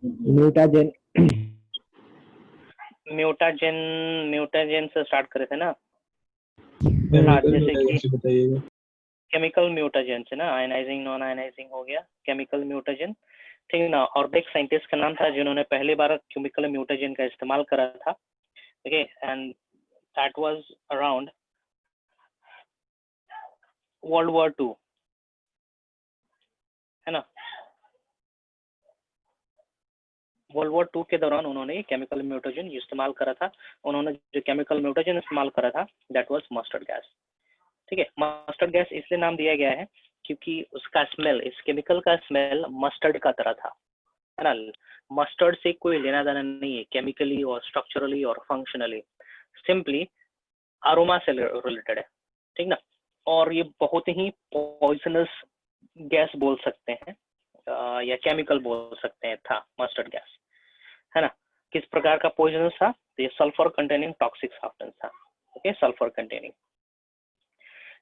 Mutagen. Mutagen से start करे थे ना। केमिकल जैसे कि म्यूटेजेन बताइएगा। केमिकल म्यूटाजेन से ना, आयनाइजिंग नॉन आयनाइजिंग हो गया, केमिकल म्यूटाजेन, ठीक है ना। और एक साइंटिस्ट का नाम था जिन्होंने पहली बार केमिकल म्यूटाजेन का इस्तेमाल करा था, ठीक है, and that was around world war 2, है ना। वर्ल्ड वॉर 2 के दौरान उन्होंने केमिकल म्यूटाजेन इस्तेमाल करा था। उन्होंने जो केमिकल म्यूटाजेन इस्तेमाल करा था दैट वाज मस्टर्ड गैस, ठीक है। मस्टर्ड गैस इसलिए नाम दिया गया है क्योंकि उसका स्मेल, इस केमिकल का स्मेल मस्टर्ड का तरह था, है ना। मस्टर्ड से कोई लेना देना नहीं है केमिकली और स्ट्रक्चरली और फंक्शनली, सिंपली अरोमा से रिलेटेड है, ठीक ना। और ये बहुत ही पॉइजनस गैस बोल सकते हैं या केमिकल बोल सकते हैं था मस्टर्ड गैस, है ना। किस प्रकार का पॉइजनस था? तो ये सल्फर कंटेनिंग टॉक्सिक सब्सटेंस था, ओके, सल्फर कंटेनिंग,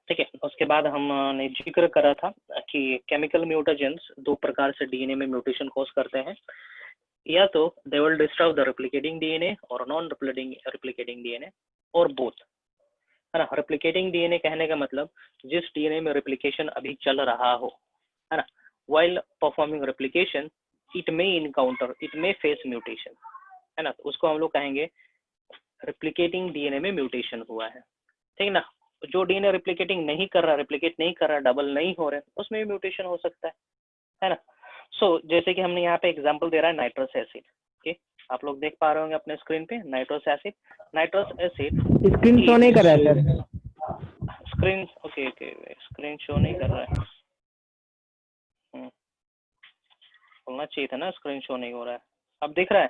ठीक है। उसके बाद हमने जिक्र करा था कि केमिकल म्यूटेजेंस दो प्रकार से डीएनए में म्यूटेशन कॉज करते हैं, या तो they will disturb the replicating DNA और नॉन रेप्लिकेटिंग डीएनए और बोथ, है ना। रेप्लिकेटिंग डीएनए कहने का मतलब जिस डीएनए में रेप्लिकेशन अभी चल रहा हो, है ना, while performing replication it may face mutation, है ना, तो उसको हम लोग कहेंगे रेप्लिकेटिंग डीएनए में म्यूटेशन हुआ है, ठीक ना। जो डीएनए रेप्लिकेट नहीं कर रहा, डबल नहीं हो रहे, उसमें भी म्यूटेशन हो सकता है ना। सो जैसे कि हमने यहाँ पे एग्जांपल दे रहा है नाइट्रस एसिड, ओके, आप लोग देख पा रहे होंगे अपने स्क्रीन पे नाइट्रस एसिड स्क्रीन शो नहीं कर रहा है sir. Screen okay screen show नहीं कर रहा है, बोलना चाहिए था ना, स्क्रीन शो नहीं हो रहा है। अब दिख रहा है?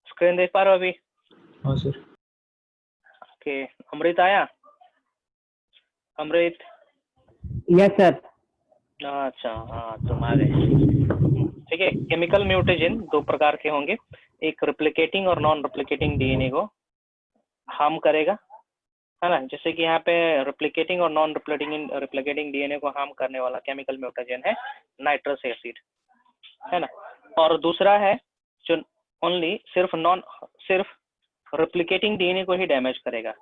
स्क्रीन देख पा रहे हो अभी? हाँ सर। ओके, अमृत आया? अमृत? Yes sir. अच्छा, हाँ तुम आ गए, ठीक है। केमिकल म्यूटेजन दो प्रकार के होंगे, एक रेप्लिकेटिंग और नॉन रेप्लिकेटिंग डीएनए को हार्म करेगा, है ना। जैसे कि यहाँ पे रेप्लिकेटिंग और नॉन रेप्लिकेटिंग डीएनए को हार्म करने वाला केमिकल म्यूटेजन है नाइट्रस एसिड, है ना। और दूसरा है जो ओनली सिर्फ रेप्लिकेटिंग डीएनए को ही डैमेज करेगा,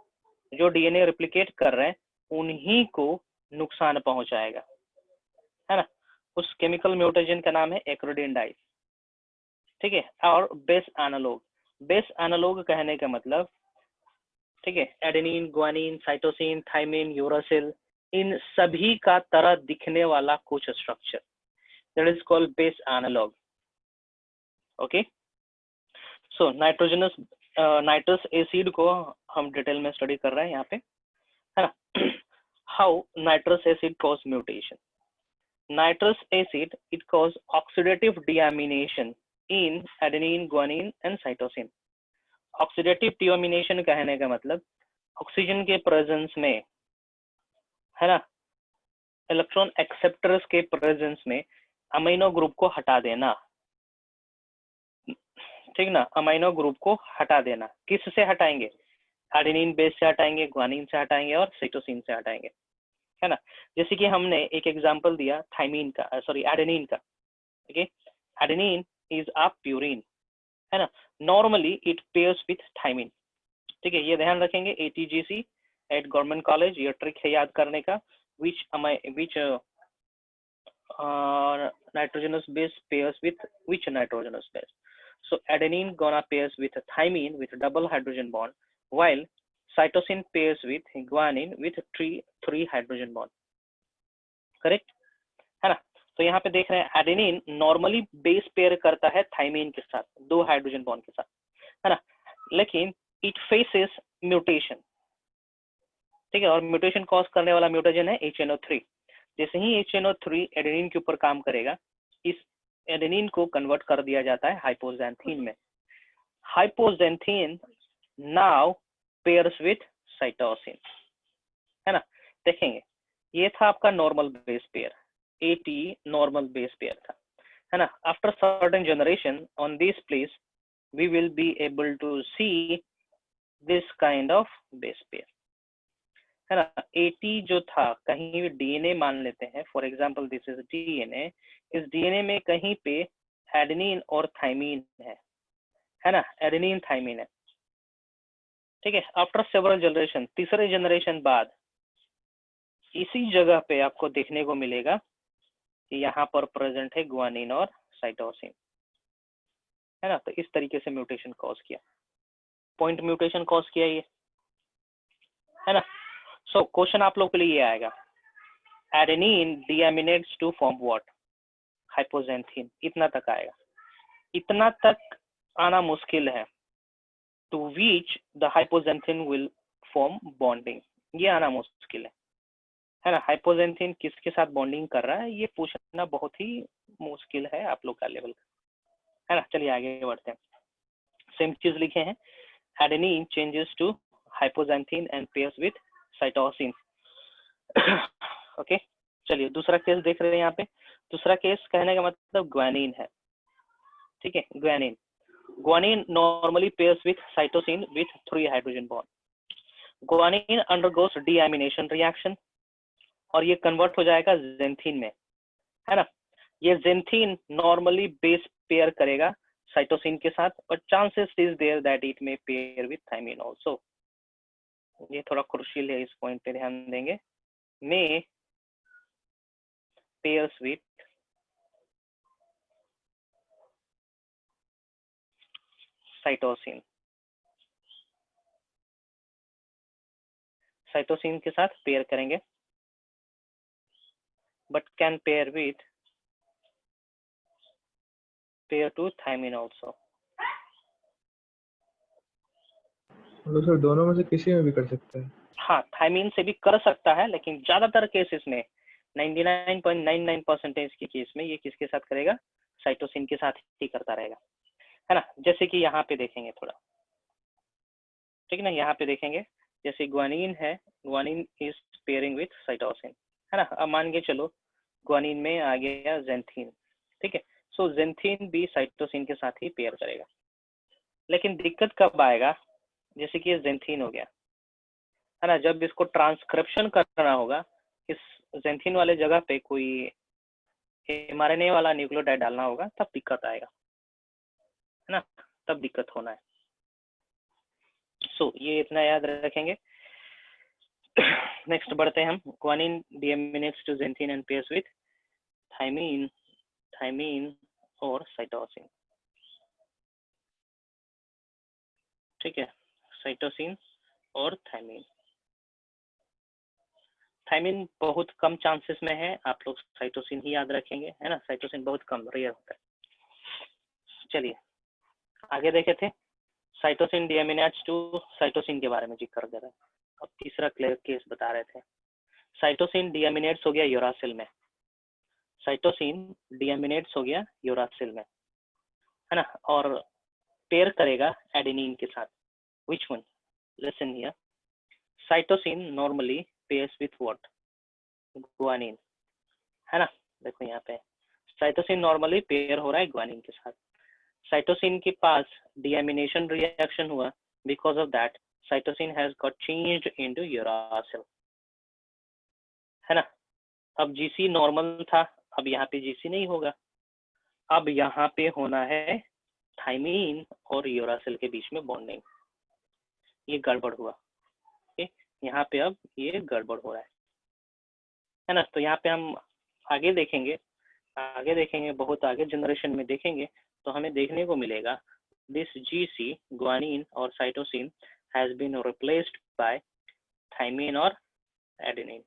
जो डीएनए रेप्लिकेट कर रहे हैं उन्हीं को नुकसान पहुंचाएगा, है ना। उस केमिकल म्यूटेजन का नाम है एक्रोडिंडाइज, ठीक है। और बेस एनालॉग कहने का मतलब, ठीक है, adenine, guanine, cytosine, thymine, uracil, इन सभी का तरह दिखने वाला कुछ structure that is called base analog, okay. So nitrous acid को हम डिटेल में स्टडी कर रहे हैं यहाँ पे, है ना। How nitrous acid cause mutation? Nitrous acid it cause oxidative deamination in adenine, guanine and cytosine. Oxidative deamination कहने का मतलब ऑक्सीजन के प्रेजेंस में, है ना, इलेक्ट्रॉन एक्सेप्टर्स के प्रेजेंस में अमीनो ग्रुप को हटा देना, ठीक ना। अमीनो ग्रुप को हटा देना, किससे हटाएंगे? एडेनिन बेस से हटाएंगे, ग्वानिन से हटाएंगे और साइटोसिन से हटाएंगे, है ना। जैसे कि हमने एक एग्जांपल दिया एडेनिन का, okay, adenine is a purine, है ना। Normally it pairs with thymine, ठीक है, ये ध्यान रखेंगे। ATGC एट गवर्नमेंट कॉलेज, ये ट्रिक है याद करने का, which nitrogenous base pairs with which nitrogenous base. So adenine gonna pairs with thymine with double hydrogen bond, while cytosine pairs with guanine with three hydrogen bond, correct, है ना। तो यहाँ पे देख रहे हैं एडेनिन नॉर्मली बेस पेयर करता है थाइमिन के साथ, 2 हाइड्रोजन बॉन्ड के साथ, है ना, लेकिन इट फेसेस म्यूटेशन, ठीक है। और म्यूटेशन कॉज करने वाला म्यूटेजन है HNO3। जैसे ही HNO3 एडेनिन के ऊपर काम करेगा, इस एडेनिन को कन्वर्ट कर दिया जाता है हाइपोजेंथीन में। Hypoxanthine now pairs with cytosine, है ना। देखेंगे ये था आपका normal base pair, AT normal base pair था, है ना। After certain generation on this place we will be able to see this kind of base pair, है ना। AT जो था कहीं भी DNA मान लेते हैं, for example this is DNA, इस DNA में कहीं पे एडेनिन और थाइमीन है ना, एडेनिन थाइमीन है, ठीक है। आफ्टर सेवरल जनरेशन, तीसरे जनरेशन बाद इसी जगह पे आपको देखने को मिलेगा कि यहाँ पर प्रेजेंट है ग्वानिन और साइटोसिन, है ना। तो इस तरीके से म्यूटेशन कॉज किया, पॉइंट म्यूटेशन कॉज किया ये, है ना। सो क्वेश्चन आप लोग के लिए ये आएगा, adenine deaminates to form what, hypoxanthine. इतना तक आएगा, इतना तक आना मुश्किल है, to which the hypoxanthine will form bonding, ये आना मुश्किल है ना। हाइपोजेंथीन किसके साथ बॉन्डिंग कर रहा है ये पूछना बहुत ही मुश्किल है आप लोग का लेवल का, है ना। चलिए आगे बढ़ते हैं, सेम चीज लिखे हैं, adenine changes to hypoxanthine and pairs with cytosine. Okay, चलिए दूसरा केस देख रहे हैं यहाँ पे। दूसरा केस कहने का मतलब ग्वानिन है, ठीक है। Guanine, guanine normally pairs with cytosine with 3 hydrogen bond. Guanine undergoes deamination reaction और ये कन्वर्ट हो जाएगा जेंथीन में, है ना। ये जेंथीन नॉर्मली बेस पेयर करेगा साइटोसिन के साथ, और chances is there that it may pair with thymine also. ये थोड़ा क्रूशियल है, इस पॉइंट पे ध्यान देंगे। May pairs with cytosine, cytosine के साथ पेयर करेंगे, but can pair with pair to thymine also. मतलब सर दोनों में से किसी में भी कर सकते हैं? हाँ, थाइमिन से भी कर सकता है, लेकिन ज्यादातर केसेस में 99.99% के केस में ये किसके साथ करेगा, साइटोसिन के साथ ही करता रहेगा, है ना। जैसे कि यहाँ पे देखेंगे थोड़ा, ठीक है ना। यहाँ पे देखेंगे जैसे ग्वानिन है, guanine is pairing with cytosine, है ना। अब मान के चलो ग्वानिन में आ गया जेंथीन, ठीक है। सो जेंथीन भी साइटोसिन के साथ ही पेयर करेगा, लेकिन दिक्कत कब आएगा, जैसे कि ये जेंथीन हो गया, है ना। जब इसको ट्रांसक्रिप्शन करना होगा, इस जेंथीन वाले जगह पे कोई mRNA वाला न्यूक्लियोटाइड डालना होगा, तब दिक्कत आएगा, है ना, तब दिक्कत होना है। सो ये इतना याद रखेंगे। नेक्स्ट बढ़ते हैं हम, guanine deaminates to xanthine and pairs with thymine, thymine और साइटोसिन, ठीक है। साइटोसिन और थाइमीन, थाइमीन बहुत कम चांसेस में है, आप लोग साइटोसिन ही याद रखेंगे, है ना। साइटोसिन बहुत कम रेयर होता है। चलिए आगे देखे थे, साइटोसिन डीएमिनेट्स टू साइटोसिन के बारे में जिक्र कर रहे हैं। अब तीसरा क्लियर केस बता रहे थे, साइटोसिन डीएमिनेट्स हो गया यूरासिल में, साइटोसिन डीएमिनेट्स हो गया यूरासिल में, है ना, और पेयर करेगा एडेनिन के साथ। Which one, listen here, cytosine normally pairs with what, guanine, है ना। देखो यहाँ पे साइटोसिन नॉर्मली पेयर हो रहा है ग्वानिन के साथ, साइटोसिन के पास डीएमिनेशन रिएक्शन हुआ, because of that cytosine has got changed into uracil, है ना। अब जीसी नॉर्मल था, अब यहाँ पे जीसी नहीं होगा, अब यहाँ पे होना है थाइमीन और यूरासिल के बीच में बॉन्डिंग, ये गड़बड़ हुआ, यहाँ पे अब ये गड़बड़ हो रहा है ना। तो यहाँ पे हम आगे देखेंगे बहुत आगे जनरेशन में देखेंगे, तो हमें देखने को मिलेगा दिस जीसी ग्वानिन और cytosine has been replaced by thymine और एडेनिन,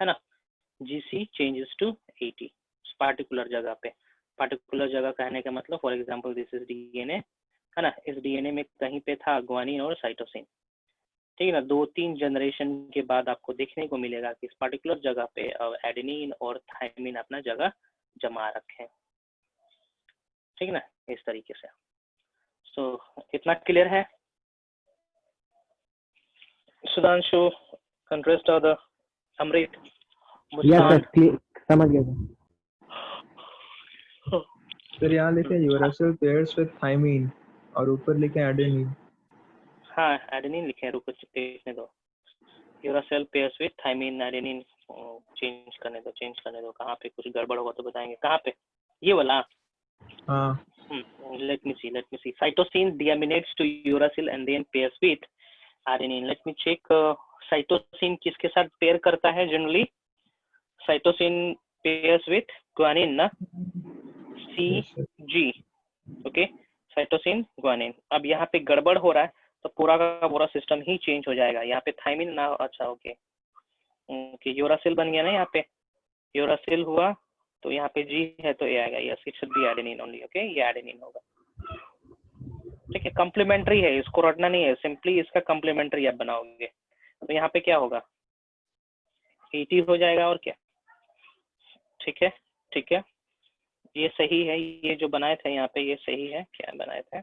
है ना। जीसी चेंजेस टू 80 पार्टिकुलर जगह पे, पार्टिकुलर जगह कहने का मतलब for example this is DNA, है ना। इस डीएनए में कहीं पे था ग्वानिन और साइटोसिन, ठीक है ना। 2-3 जनरेशन के बाद आपको देखने को मिलेगा कि इस पार्टिकुलर जगह पे एडेनिन और थाइमिन अपना जगह जमा रखे हैं, ठीक है ना, इस तरीके से। सो इतना क्लियर है सुधांशु, इंटरेस्ट और अमृत, यस मुस्कान। सर, समझ गया सर। सर यहाँ लिखे यूरासिल पेयर्स विथ थाइमीन और ऊपर लिखे एडेनिन। हाँ एडेनिन लिखे हैं, रुको देखने दो, uracil pairs with thymine adenine, change करने दो, कहाँ पे कुछ गड़बड़ होगा तो बताएंगे, कहाँ पे, ये वाला हाँ Let me see. Cytosine deaminates to uracil and then pairs with adenine. Let me check. Cytosine किसके साथ पेयर करता है generally? Cytosine pairs with guanine ना? yes sir. CG. Okay, cytosine guanine. अब यहाँ पे गड़बड़ हो रहा है तो पूरा का पूरा सिस्टम ही चेंज हो जाएगा। यहाँ पे थाइमिन ना, अच्छा ओके ओके, यूरासिल बन गया ना, यहाँ पे यूरासिल हुआ तो यहाँ पे जी है तो ए आएगा। Yes, it should be adenine only. Okay, ये एडेनिन होगा। ठीक है, कम्प्लीमेंट्री है, इसको रटना नहीं है, सिंपली इसका कम्प्लीमेंट्री आप बनाओगे तो यहाँ पे क्या होगा, एटी हो जाएगा और क्या। ठीक है, ठीक है, ये सही है, ये जो बनाए थे यहाँ पे ये सही है। क्या बनाए थे,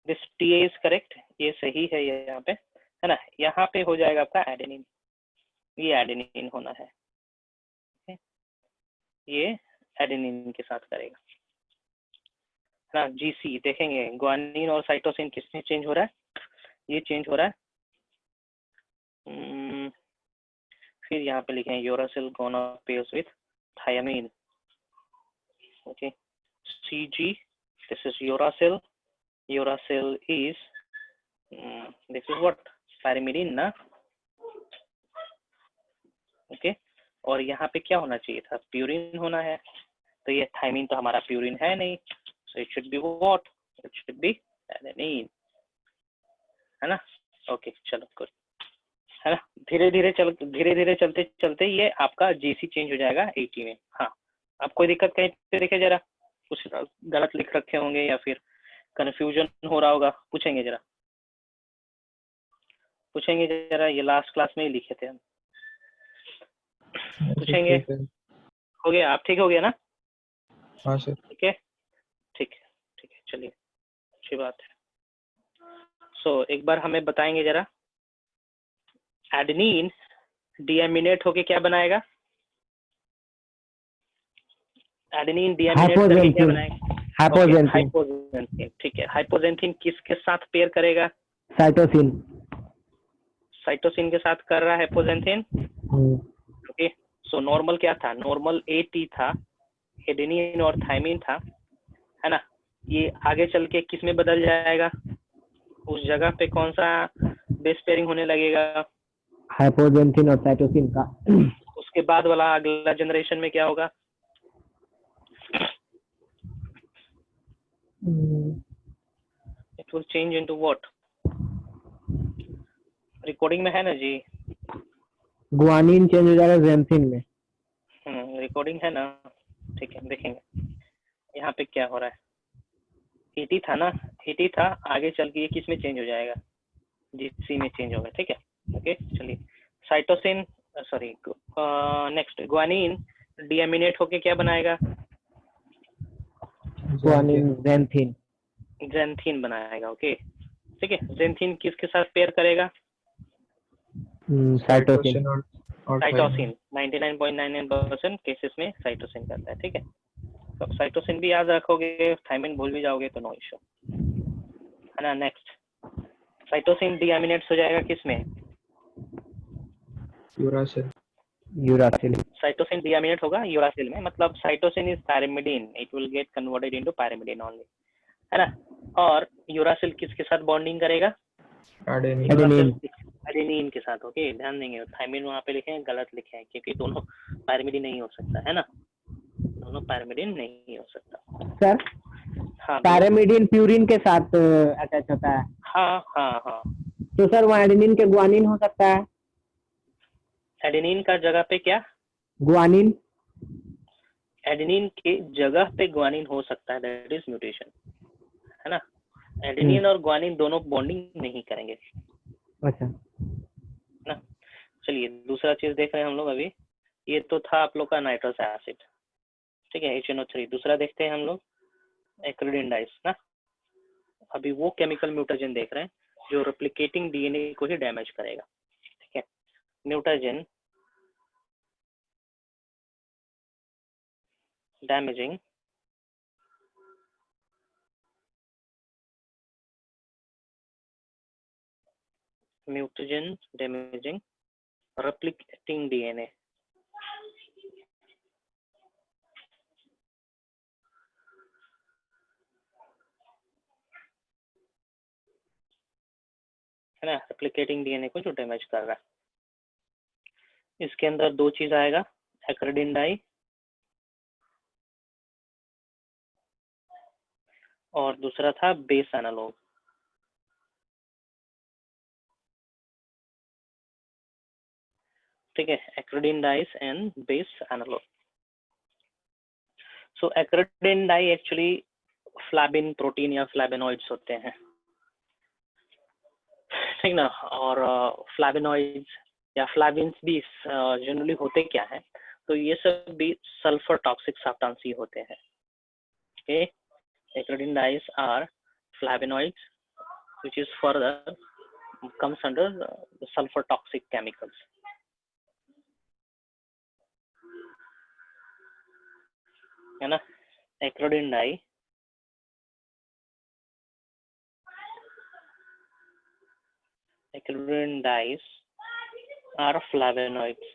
दिस टी इज करेक्ट, ये सही है, ये यहाँ पे है ना। यहाँ पे हो जाएगा आपका एडेनिन, ये एडेनिन होना है, ये एडेनिन के साथ करेगा ना। जीसी देखेंगे, ग्वानिन और साइटोसिन किसमें चेंज हो रहा है, ये चेंज हो रहा है। फिर यहाँ पे लिखें uracil gonna pairs with thymine. Okay, CG, this is uracil, uracil is this is what, pyrimidine ना। ओके, और यहाँ पे क्या होना चाहिए था, प्यूरिन होना है, तो ये थायमीन तो हमारा प्यूरिन है नहीं, so it should be what, it should be adenine, है ना। ओके चलो गुड, है ना। धीरे धीरे चलते चलते ये आपका जीसी चेंज हो जाएगा 80 में। हाँ, आप कोई दिक्कत कहीं पे देखे जरा, कुछ गलत लिख रखे होंगे या फिर कंफ्यूजन हो रहा होगा, पूछेंगे जरा, पूछेंगे जरा, ये लास्ट क्लास में ही लिखे थे हम, पूछेंगे। ठीक है। हो गया, आप ठीक हो गया ना। हाँ सर। ठीक है, ठीक है, ठीक है, चलिए अच्छी बात है। सो एक बार हमें बताएंगे जरा, एडेनिन डीएमिनेट होके क्या बनाएगा, एडेनिन डीएमिनेट करके क्या बनाएगा, हाइपोजेंथिन। हाइपोजेंथिन। ठीक है, हाइपोजेंथिन किसके साथ पेयर करेगा, साइटोसिन। साइटोसिन के साथ कर रहा है हाइपोजेंथिन। ओके, सो नॉर्मल क्या था, नॉर्मल एटी था, एडेनिन और थायमीन था, है ना। ये आगे चल के किस में बदल जाएगा, उस जगह पे कौन सा बेस पेयरिंग होने लगेगा, हाइपोजेंथिन और साइटोसिन का। उसके बाद वाला अगला जनरेशन में क्या होगा, it will change into what, recording में है ना जी, गुआनिन चेंज हो जाएगा जेंथिन में। रिकॉर्डिंग है ना। ठीक है, देखेंगे यहाँ पे क्या हो रहा है, 80 था ना, 80 था, आगे चल के ये किस में चेंज हो जाएगा, जीसी में चेंज होगा। ठीक है, ओके चलिए, साइटोसिन सॉरी नेक्स्ट, ग्वानिन डीएमिनेट होके क्या बनाएगा, गुआनिन जेंथिन। जेंथिन बनाएगा। ओके, ठीक है, जेंथिन किसके साथ पेयर करेगा, साइटोसिन। और साइटोसिन। 99.99% केसेस में साइटोसिन करता है। ठीक है, तो साइटोसिन भी याद रखोगे, थायमिन भूल भी जाओगे तो नो इशू, है ना। नेक्स्ट, साइटोसिन डीएमिनेट्स हो जाएगा किसमें, यूरासिल। यूरासिल। साइटोसिन डीएमिनेट होगा यूरासिल में, मतलब cytosine is pyrimidine, it will get converted into pyrimidine only, है ना। और यूरासिल किसके साथ बॉन्डिंग करेगा, एडेनिन। एडेनिन के साथ। ओके, ध्यान देंगे, थायमिन वहाँ पे लिखे हैं, गलत लिखे हैं, क्योंकि दोनों पैरिमिडीन नहीं हो सकता, है ना, दोनों पैरिमिडीन नहीं हो सकता। सर, हाँ, पैरामिडीन प्यूरिन के साथ अटैच होता है। हाँ हाँ हाँ, तो सर वो एडेनिन के गुआनिन हो सकता है। एडेनिन का जगह पे क्या, गुआनिन। एडेनिन के जगह पे ग्वानिन हो सकता है, दैट इज म्यूटेशन, है ना। एडेनिन और ग्वानिन दोनों बॉन्डिंग नहीं करेंगे, अच्छा। ना। चलिए दूसरा चीज देख रहे हैं हम लोग अभी, ये तो था आप लोग का नाइट्रस एसिड, ठीक है, HNO3। दूसरा देखते हैं हम लोग एक्रिडिन डाइस ना। अभी वो केमिकल म्यूटेशन देख रहे हैं जो रेप्लिकेटिंग डीएनए को ही डैमेज करेगा। ठीक है, म्यूटेशन डैमेजिंग replicating DNA, है ना, रेप्लिकेटिंग डीएनए को जो डैमेज कर रहा है। इसके अंदर दो चीज आएगा, एक्रिडिन डाई और दूसरा था बेस एनालॉग। ठीक है, acridine dyes and base analog. So acridine dye actually flavin protein या फ्लैबिनॉइड्स होते हैं, ठीक ना। और फ्लैबिनॉइड्स या फ्लैविन्स भी जनरली होते क्या है, तो ये सब भी सल्फर टॉक्सिक सब्सटेंस ही होते हैं। Okay, acridine dyes are flavonoids which is further comes under the sulfur toxic chemicals, है ना। Acridine dye acridine dyes are flavonoids,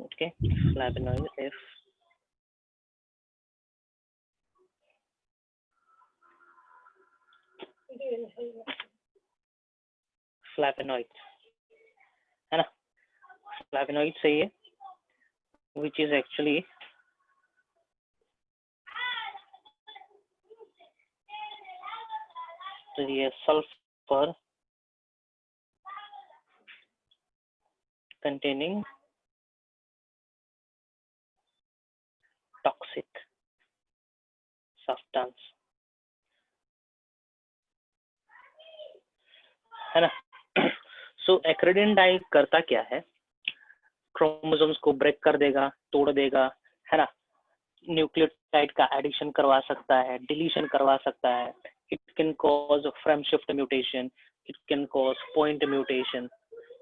okay, flavonoid F flavonoid, है ना, flavonoid सही है, which is actually तो ये sulfur containing toxic substance, है ना। सो एक्रिडिन डाई करता क्या है, क्रोमोसोम्स को ब्रेक कर देगा, तोड़ देगा, है ना। न्यूक्लियोटाइड का एडिशन करवा सकता है, डिलीशन करवा सकता है। It can cause frame shift mutation, it can cause point mutation,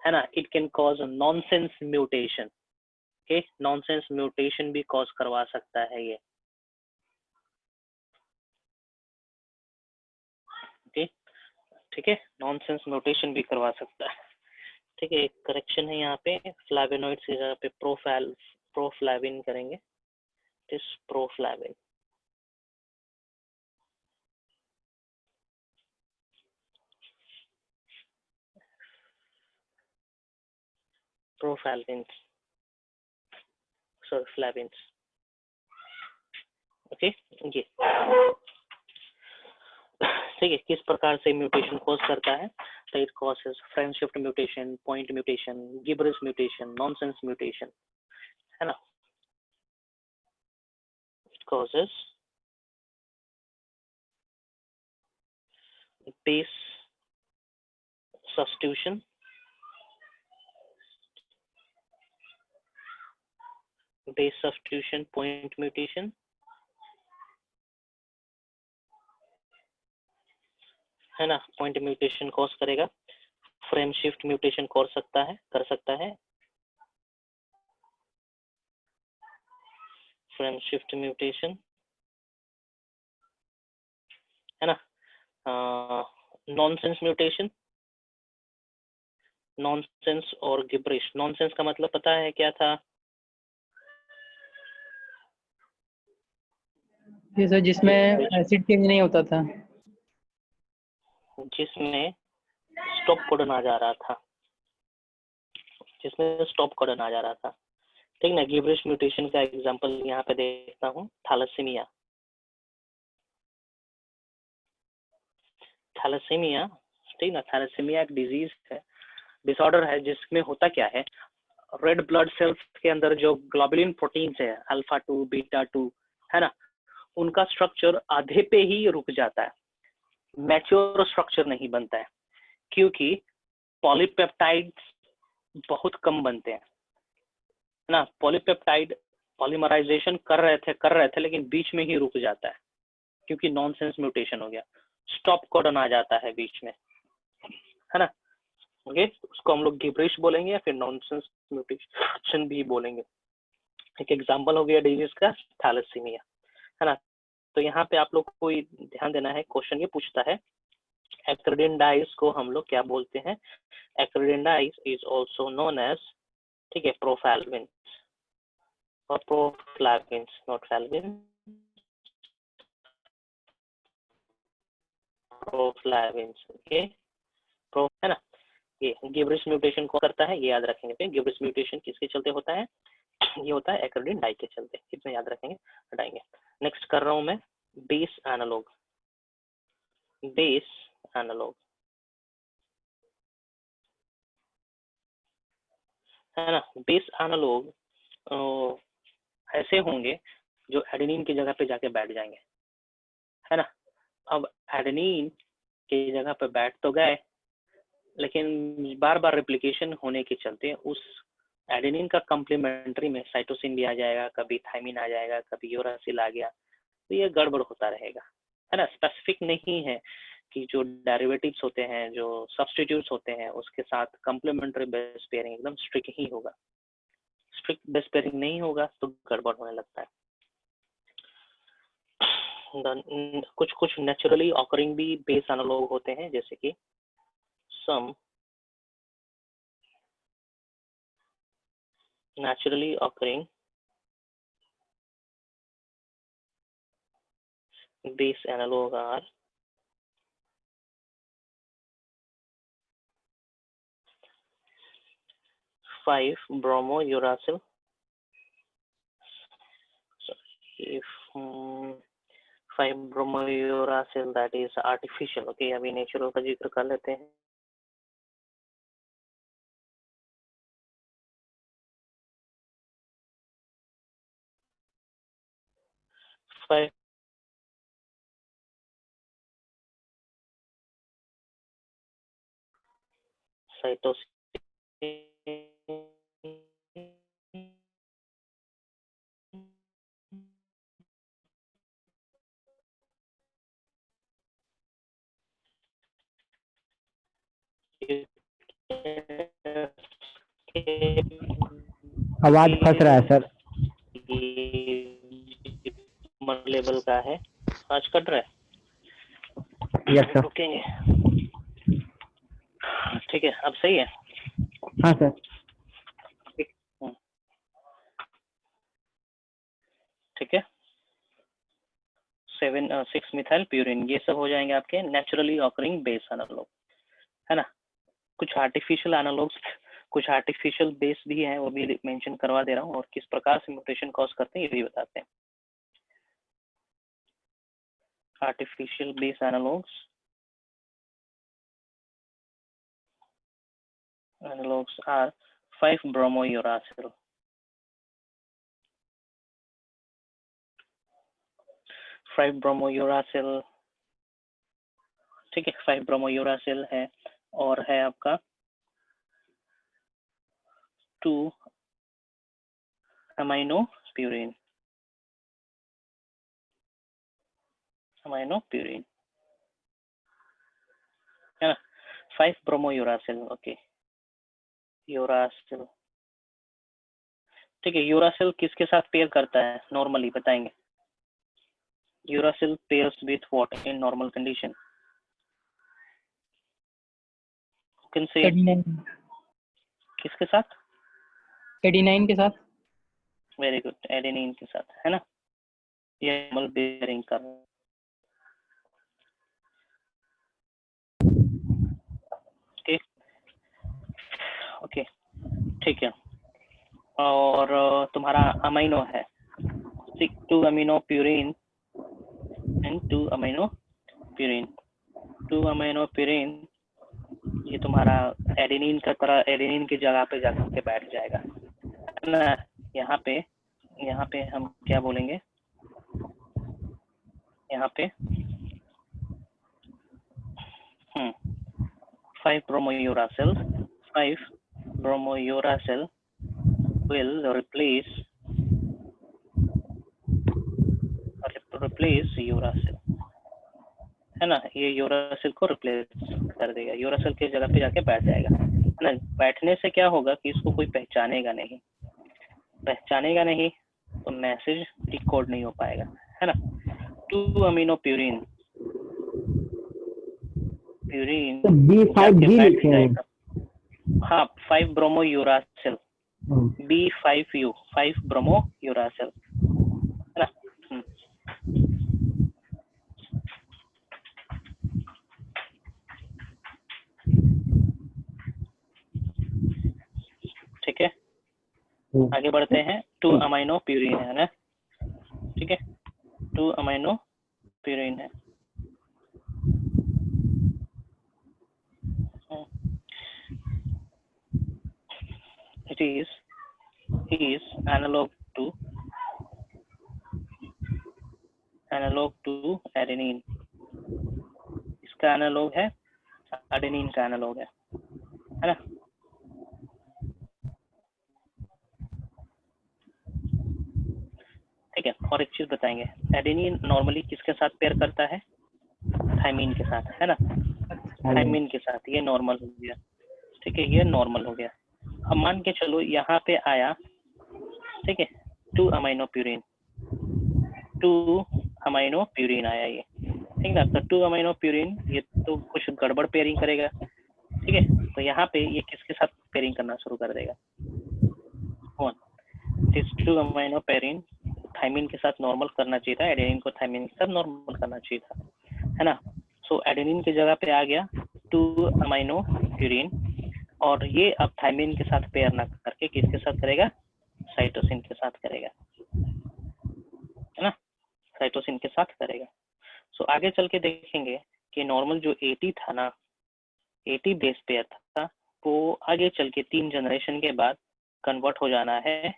है ना। It can cause nonsense mutation, okay, nonsense mutation भी कॉज करवा सकता है ये, ओके, ठीक है, नॉनसेंस म्यूटेशन भी करवा सकता है। ठीक है, एक करेक्शन है यहाँ पे, फ्लैविनॉइड्स की जगह पे प्रोफ्लैविन करेंगे, इस प्रोफ्लैविन, प्रोफैल्विन्स, सॉरी फ्लैविन्स, ओके। ये ठीक है, किस प्रकार से म्यूटेशन कॉज करता है, तो it causes frame shift mutation, point mutation, gibberellic mutation, nonsense mutation, है ना। It causes base substitution, base substitution, point mutation, है ना, पॉइंट म्यूटेशन कॉज करेगा, फ्रेम शिफ्ट म्यूटेशन कर सकता है, फ्रेम शिफ्ट म्यूटेशन, है ना। नॉनसेंस म्यूटेशन, नॉनसेंस और गिब्रिश, नॉनसेंस का मतलब पता है क्या था, ये सर जिसमें एसिड चेंज नहीं होता था, जिसमें स्टॉप कोडन आ जा रहा था, जिसमें स्टॉप कोडन आ जा रहा था, ठीक ना। गिब्रिश म्यूटेशन का एग्जांपल यहाँ पे देखता हूँ, थैलेसीमिया, थैलेसीमिया, ठीक ना। थैलेसीमिया एक डिजीज है, डिसऑर्डर है, जिसमें होता क्या है, रेड ब्लड सेल्स के अंदर जो ग्लोबुलिन प्रोटीन्स है, अल्फा 2 बीटा 2, है ना, उनका स्ट्रक्चर आधे पे ही रुक जाता है, मैच्योर स्ट्रक्चर नहीं बनता है, क्योंकि पॉलीपेप्टाइड्स बहुत कम बनते हैं, है ना। पॉलीपेप्टाइड पॉलीमराइजेशन कर रहे थे लेकिन बीच में ही रुक जाता है, क्योंकि नॉनसेंस म्यूटेशन हो गया, स्टॉप कोडन आ जाता है बीच में, है ना। ओके, उसको हम लोग गिब्रिश बोलेंगे या फिर नॉनसेंस म्यूटेशन भी बोलेंगे। एक एग्जांपल हो गया डिजीज का थैलेसीमिया, है ना। तो यहाँ पे आप लोग को ध्यान देना है, क्वेश्चन ये पूछता है एक्रिडेंडाइज को हम लोग क्या बोलते हैं? एक्रिडेंडाइज इज ऑल्सो नोन एज, ठीक है, प्रोफैल्विन और प्रोफ्लैविन्स, नॉट फैल्विन, प्रोफ्लैविन्स, ओके, प्रो है ना। ये गिब्रिस म्यूटेशन को करता है, ये याद रखेंगे। फिर गिब्रिस म्यूटेशन किसके चलते होता है? ये होता है एक्रिडिन डाई के चलते, इतना याद रखेंगे, हटाएंगे। नेक्स्ट कर रहा हूं मैं बेस एनालॉग। बेस एनालॉग है ना। बेस एनालॉग ऐसे होंगे जो एडेनिन की जगह पे जाके बैठ जाएंगे, है ना। अब एडेनिन की जगह पे बैठ तो गए, लेकिन बार बार रेप्लिकेशन होने के चलते उस एडेनिन का कम्प्लीमेंट्री में साइटोसिन भी आ जाएगा, कभी थाइमिन आ जाएगा, कभी यूरासिल आ गया, तो ये गड़बड़ होता रहेगा, है ना। स्पेसिफिक नहीं है कि जो डेरिवेटिव्स होते हैं, जो सब्स्टिट्यूट्स होते हैं, उसके साथ कम्प्लीमेंट्री बेस पेयरिंग एकदम स्ट्रिक्ट ही होगा। स्ट्रिक्ट बेस पेयरिंग नहीं होगा तो गड़बड़ होने लगता है। कुछ कुछ नेचुरली ऑकरिंग भी बेस एनालॉग होते हैं, जैसे कि सम naturally occurring base analog are 5-bromouracil. So if 5-bromouracil that is artificial, okay, अभी नेचुरल का जिक्र कर लेते हैं। फाइव आवाज फंस रहा है सर। लेवल का है, आज कट रहा है। Yes sir. रुकेंगे, ठीक है, अब सही है। हाँ सर। ठीक है, 6 मिथाइल प्यूरिन, ये सब हो जाएंगे आपके नेचुरली ऑकरिंग बेस एनालॉग, है ना। कुछ आर्टिफिशियल एनालॉग्स, कुछ आर्टिफिशियल बेस भी हैं, वो भी मेंशन करवा दे रहा हूँ, और किस प्रकार से म्यूटेशन कॉज करते हैं ये भी बताते हैं। Artificial base analogues are 5-bromouracil, ठीक है, 5-bromouracil है, और है आपका 2-aminopurine, है ना। 5-bromouracil, ओके, यूरासिल, ठीक है। यूरासिल किसके साथ पेयर करता है नॉर्मली, बताएंगे। Uracil pairs with what in normal condition? Can say adenine, किसके साथ? एडिनाइन के साथ। वेरी गुड, एडेनिन के साथ, है ना। ये नॉर्मल पेयरिंग कर, ओके, ठीक है। और तुम्हारा अमीनो है 2-aminopurine एंड 2-aminopurine, ये तुम्हारा एडेनिन का तरह एडेनिन की जगह पे जाकर के बैठ जाएगा, है ना। यहाँ पे हम क्या बोलेंगे, यहाँ पे 5-bromouracil will replace यूरासिल, है ना। ये यूरासिल को रिप्लेस कर देगा, यूरासिल की जगह पे जाके बैठ जाएगा, है ना। बैठने से क्या होगा कि इसको कोई पहचानेगा नहीं, तो मैसेज डिकोड नहीं हो पाएगा, है ना। 2-aminopurine प्यूरिन तो B5 जाके जी बैठ लिखे हैं। जाएगा। हाँ 5 bromo uracil, B5U 5 bromo uracil है ना। ठीक है आगे बढ़ते हैं। 2 अमाइनो प्यूरिन है ना, ठीक है 2 अमाइनो प्यूरिन है। It is analog to adenine। इसका एनालॉग है, एडेनिन का एनालॉग है ना। ठीक है और एक चीज बताएंगे, एडेनिन नॉर्मली किसके साथ पेयर करता है, थायमीन के साथ है ना, थायमीन के साथ, ये नॉर्मल हो गया। ठीक है ये नॉर्मल हो गया। अब मान के चलो यहाँ पे आया, ठीक है 2 अमाइनो प्यूरिन, 2 अमाइनो प्यूरिन आया ये, ठीक है। तो 2 अमाइनो प्यूरिन ये तो कुछ गड़बड़ पेयरिंग करेगा, ठीक है। तो यहाँ पे ये किसके साथ पेयरिंग करना शुरू कर देगा, कौन, दिस 2 अमाइनो प्यूरिन थायमीन के साथ नॉर्मल करना चाहिए था, एडेनिन को थायमीन के साथ नॉर्मल करना चाहिए था, है ना। सो एडेनिन की जगह पे आ गया 2 अमाइनो प्यूरिन, और ये अब थायमीन के साथ पेयर ना करके किसके साथ करेगा, साइटोसिन के साथ करेगा, है ना, साइटोसिन के साथ करेगा। सो आगे चल के देखेंगे कि नॉर्मल जो 80 था ना, 80 बेस पेयर था, वो आगे चल के 3 जनरेशन के बाद कन्वर्ट हो जाना है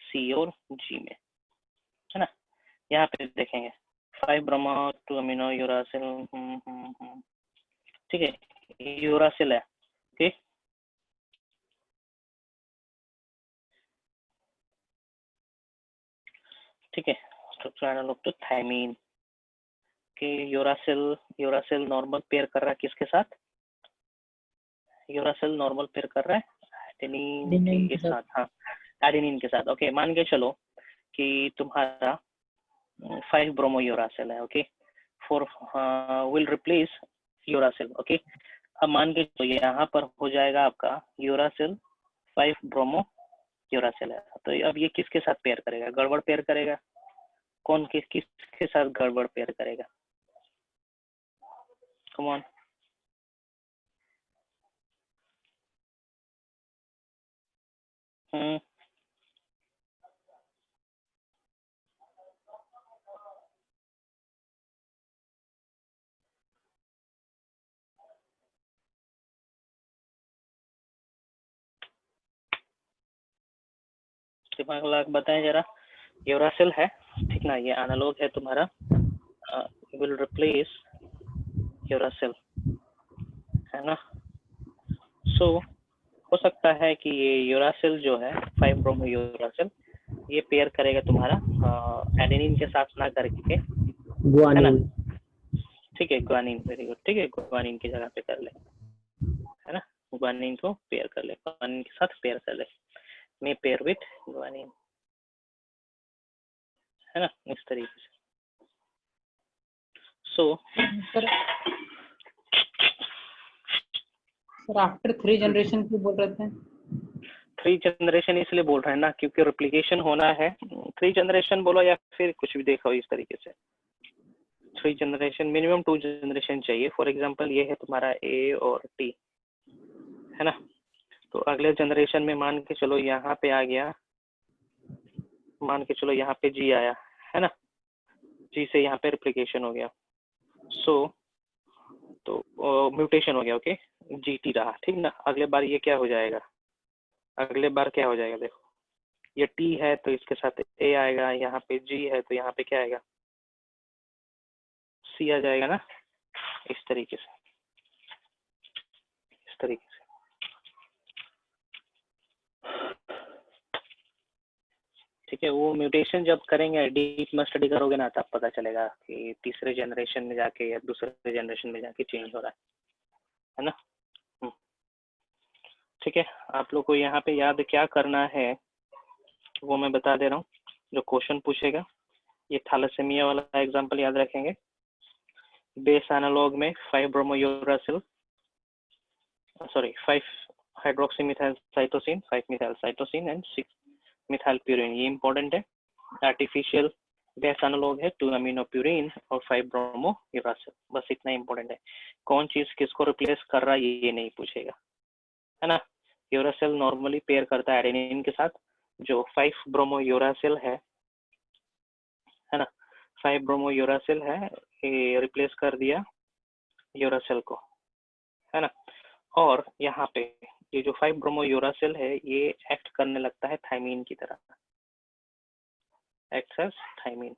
C और G में, है ना। यहाँ पे देखेंगे 5 ब्रोमो 2 अमीनो यूरासिल, ठीक है यूरासिल है, ओके। ठीक है स्ट्रक्चर एनालॉग टू थायमीन के यूरासिल नॉर्मल पेयर कर रहा है किसके साथ, यूरासिल नॉर्मल पेयर कर रहा है एडेनिन के साथ, हाँ एडेनिन के साथ। ओके मान के चलो कि तुम्हारा 5 ब्रोमो यूरासिल है, okay, for will replace uracil, okay. अब मान के तो यहाँ पर हो जाएगा आपका यूरासिल 5 ब्रोमो यूरासिल है। तो अब ये किसके साथ पेयर करेगा, गड़बड़ पेयर करेगा, कौन किसके साथ गड़बड़ पेयर करेगा, कम ऑन, दिमाग लगा बताएं जरा। यूरासिल है ठीक ना, ये एनालॉग है तुम्हारा, विल रिप्लेस यूरासिल, है ना। सो हो सकता है कि ये यूरासिल जो है 5 ब्रोमो यूरासिल ये पेयर करेगा तुम्हारा एडेनिन के साथ ना करके, है ना। ठीक है ग्वानिन, वेरी गुड, ठीक है ग्वानिन की जगह पे कर ले, है ना, ग्वानिन को पेयर कर ले, ग्वानिन के साथ पेयर कर ले, मे पेयर विथ ग्वानिन, है ना, इस तरीके से। सो सर आफ्टर 3 जनरेशन क्यों बोल रहे थे, 3 जनरेशन इसलिए बोल रहे हैं ना क्योंकि रिप्लिकेशन होना है, 3 जनरेशन बोलो या फिर कुछ भी देखो इस तरीके से, 3 जनरेशन मिनिमम 2 जनरेशन चाहिए। फॉर एग्जांपल ये है तुम्हारा A और T, है ना। तो अगले जनरेशन में मान के चलो यहाँ पे आ गया, मान के चलो यहाँ पे G आया, है ना, G से यहाँ पे रिप्लिकेशन हो गया, सो तो म्यूटेशन हो गया, ओके GT रहा, ठीक ना। अगले बार ये क्या हो जाएगा, अगले बार क्या हो जाएगा, देखो ये T है तो इसके साथ A आएगा, यहाँ पे G है तो यहाँ पे क्या आएगा, C आ जाएगा ना, इस तरीके से, इस तरीके से। ठीक है वो म्यूटेशन जब करेंगे, डीप में स्टडी करोगे ना तब पता चलेगा कि तीसरे जनरेशन में जाके या दूसरे जनरेशन में जाके चेंज हो रहा है ना। ठीक है आप लोग को यहाँ पे याद क्या करना है वो मैं बता दे रहा हूँ, जो क्वेश्चन पूछेगा ये थैलेसेमिया वाला एग्जांपल याद रखेंगे, बेस एनालॉग में 5 bromouracil, sorry 5 hydroxymethyl cytosine, 5 methyl cytosine and 6 methyl purine, ये इंपॉर्टेंट है। आर्टिफिशियल बेस एनालॉग है 2 अमीनो प्यूरिन और 5 ब्रोमोयूरासिल, बस इतना इंपॉर्टेंट है। कौन चीज किसको रिप्लेस कर रहा है ये नहीं पूछेगा, है ना। यूरासिल नॉर्मली पेयर करता है एडेनिन के साथ, जो 5 ब्रोमोयूरासिल है ना, 5 ब्रोमोयूरासिल है, ये रिप्लेस कर दिया यूरासिल को, है ना। और यहाँ पे ये जो 5 ब्रोमोयूरासिल है ये एक्ट करने लगता है थाइमीन की तरह, एक्ट एज थाइमीन,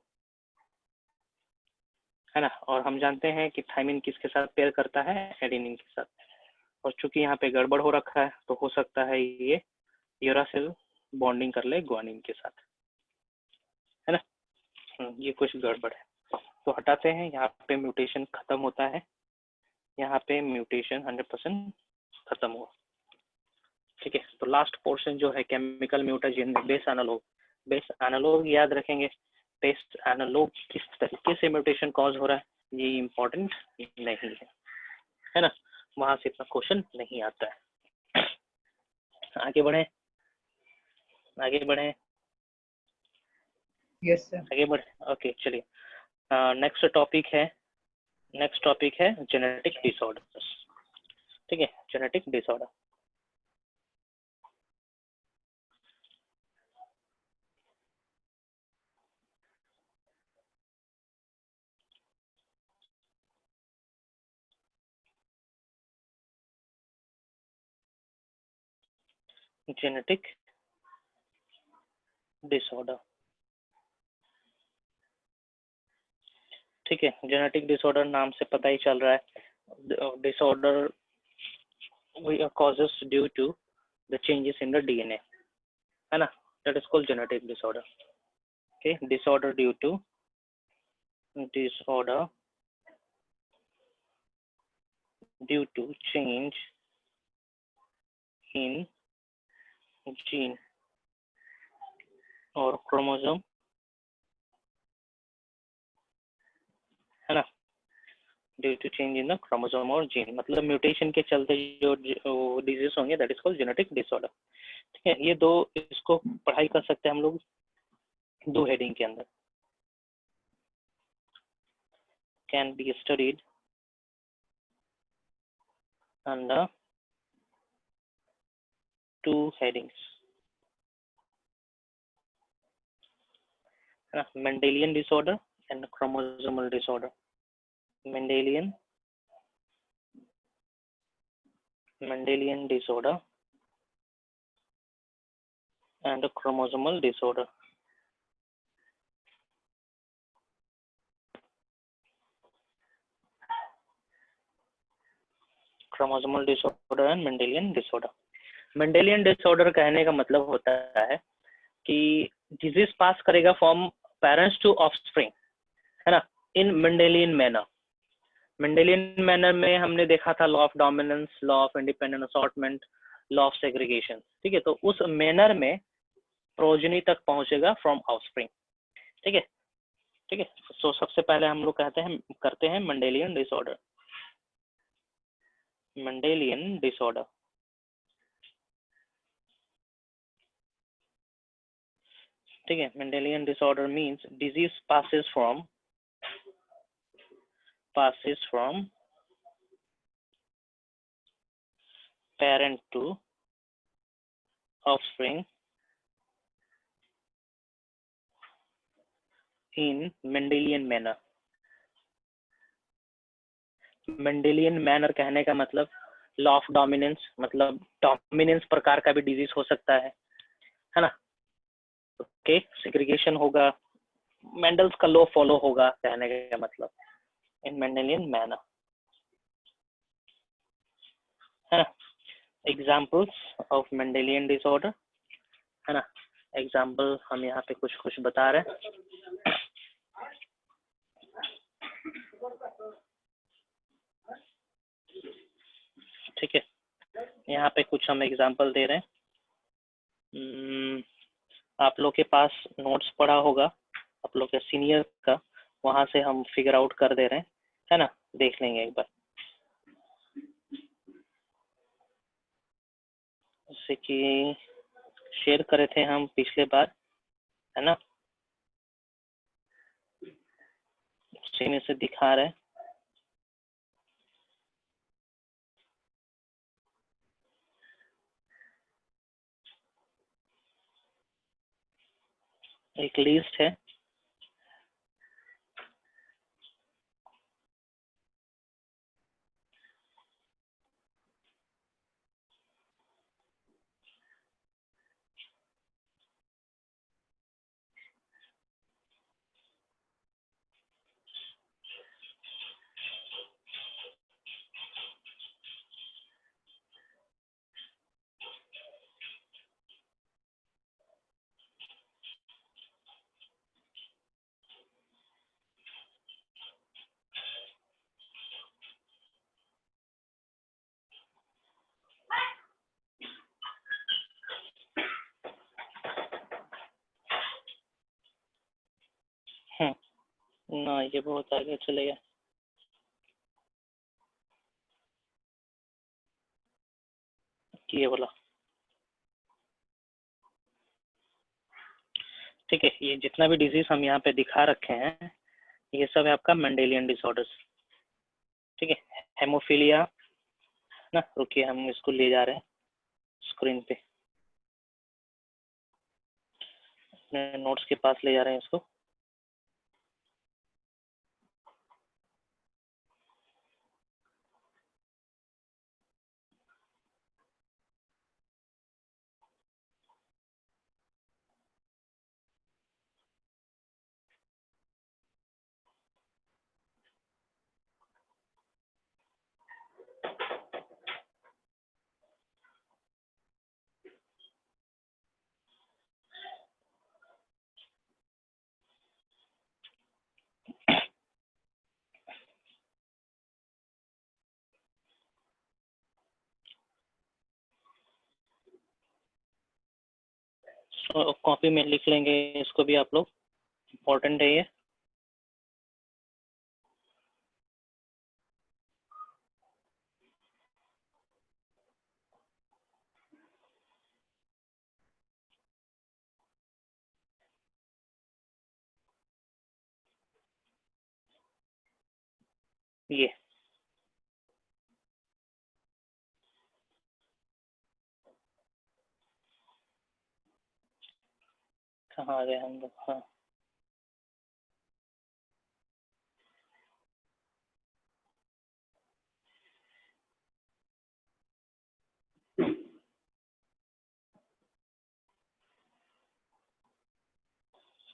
है ना। और हम जानते हैं कि थाइमीन किसके साथ पेयर करता है, एडेनिन के साथ। और चूंकि यहाँ पे गड़बड़ हो रखा है तो हो सकता है ये यूरासिल बॉन्डिंग कर ले ग्वानिन के साथ, है ना। ये कुछ गड़बड़ है तो हटाते हैं। यहाँ पे म्यूटेशन खत्म होता है, यहाँ पे म्यूटेशन 100% खत्म हुआ, ठीक है। तो लास्ट पोर्शन जो है केमिकल म्यूटेशन में बेस एनालॉग, बेस एनालॉग याद रखेंगे। बेस एनालॉग किस तरीके से म्यूटेशन कॉज हो रहा है ये इम्पोर्टेंट नहीं है ना, वहां से इतना क्वेश्चन नहीं आता है। आगे बढ़े, आगे बढ़े, यस सर। आगे बढ़े। ओके चलिए, नेक्स्ट टॉपिक है, नेक्स्ट टॉपिक है जेनेटिक डिसऑर्डर्स, ठीक है। जेनेटिक डिसऑर्डर, जेनेटिक डिसऑर्डर, ठीक है। जेनेटिक डिसऑर्डर नाम से पता ही चल रहा है, disorder causes due to the changes in the DNA, है ना, that is called genetic disorder, okay। disorder due to change in gene और क्रोमोसोम, है ना, due to change in the chromosome और जीन, मतलब म्यूटेशन के चलते जो डिजीज होंगे that is called genetic disorder, ठीक है। ये दो, इसको पढ़ाई कर सकते हैं हम लोग दो हेडिंग के अंदर, can be studied under 2 headings, है ना, Mendelian disorder and chromosomal disorder, Mendelian disorder and chromosomal disorder, chromosomal disorder and Mendelian disorder। Mendelian disorder कहने का मतलब होता है कि डिजीज पास करेगा फ्रॉम पेरेंट्स टू ऑफस्प्रिंग, है ना, इन मेंडेलियन मैनर। मेंडेलियन मैनर में हमने देखा था law of dominance, law of independent assortment, law of segregation, ठीक है। तो उस मैनर में प्रोजनी तक पहुंचेगा फ्रॉम ऑफस्प्रिंग, ठीक है, ठीक है। तो सबसे पहले हम लोग करते हैं मेंडेलियन डिसऑर्डर, मेंडेलियन डिसऑर्डर, ठीक है। Mendelian disorder means disease passes from parent to offspring in Mendelian manner। Mendelian manner कहने का मतलब लॉ ऑफ डोमिनेंस, मतलब डोमिनेंस प्रकार का भी डिजीज हो सकता है ना, ओके। सेग्रीगेशन होगा, मेंडल्स का लॉ फॉलो होगा, कहने का मतलब इन मेंडेलियन मैनर, है ना। एग्जाम्पल्स ऑफ मेंडेलियन डिसऑर्डर, है ना, एग्जाम्पल हम यहाँ पे कुछ कुछ बता रहे हैं, ठीक है। यहाँ पे कुछ हम एग्जाम्पल दे रहे हैं, आप लोग के पास नोट्स पड़ा होगा आप लोग के सीनियर का, वहां से हम फिगर आउट कर दे रहे हैं, है ना। देख लेंगे एक बार। जैसे कि शेयर करे थे हम पिछले बार, है ना, उसी में से दिखा रहे हैं। एक लिस्ट है, ना ये बहुत आगे चले गए। ये बोला, ठीक है। ये जितना भी डिजीज हम यहाँ पे दिखा रखे हैं, ये सब है आपका मेंडेलियन डिसऑर्डर्स, ठीक है। हेमोफीलिया ना, रुकिए हम इसको ले जा रहे हैं स्क्रीन पे, नोट्स के पास ले जा रहे हैं इसको। कॉपी में लिख लेंगे इसको भी आप लोग, इम्पोर्टेंट है ये। ये कहाँ आ गए हम लोग, हाँ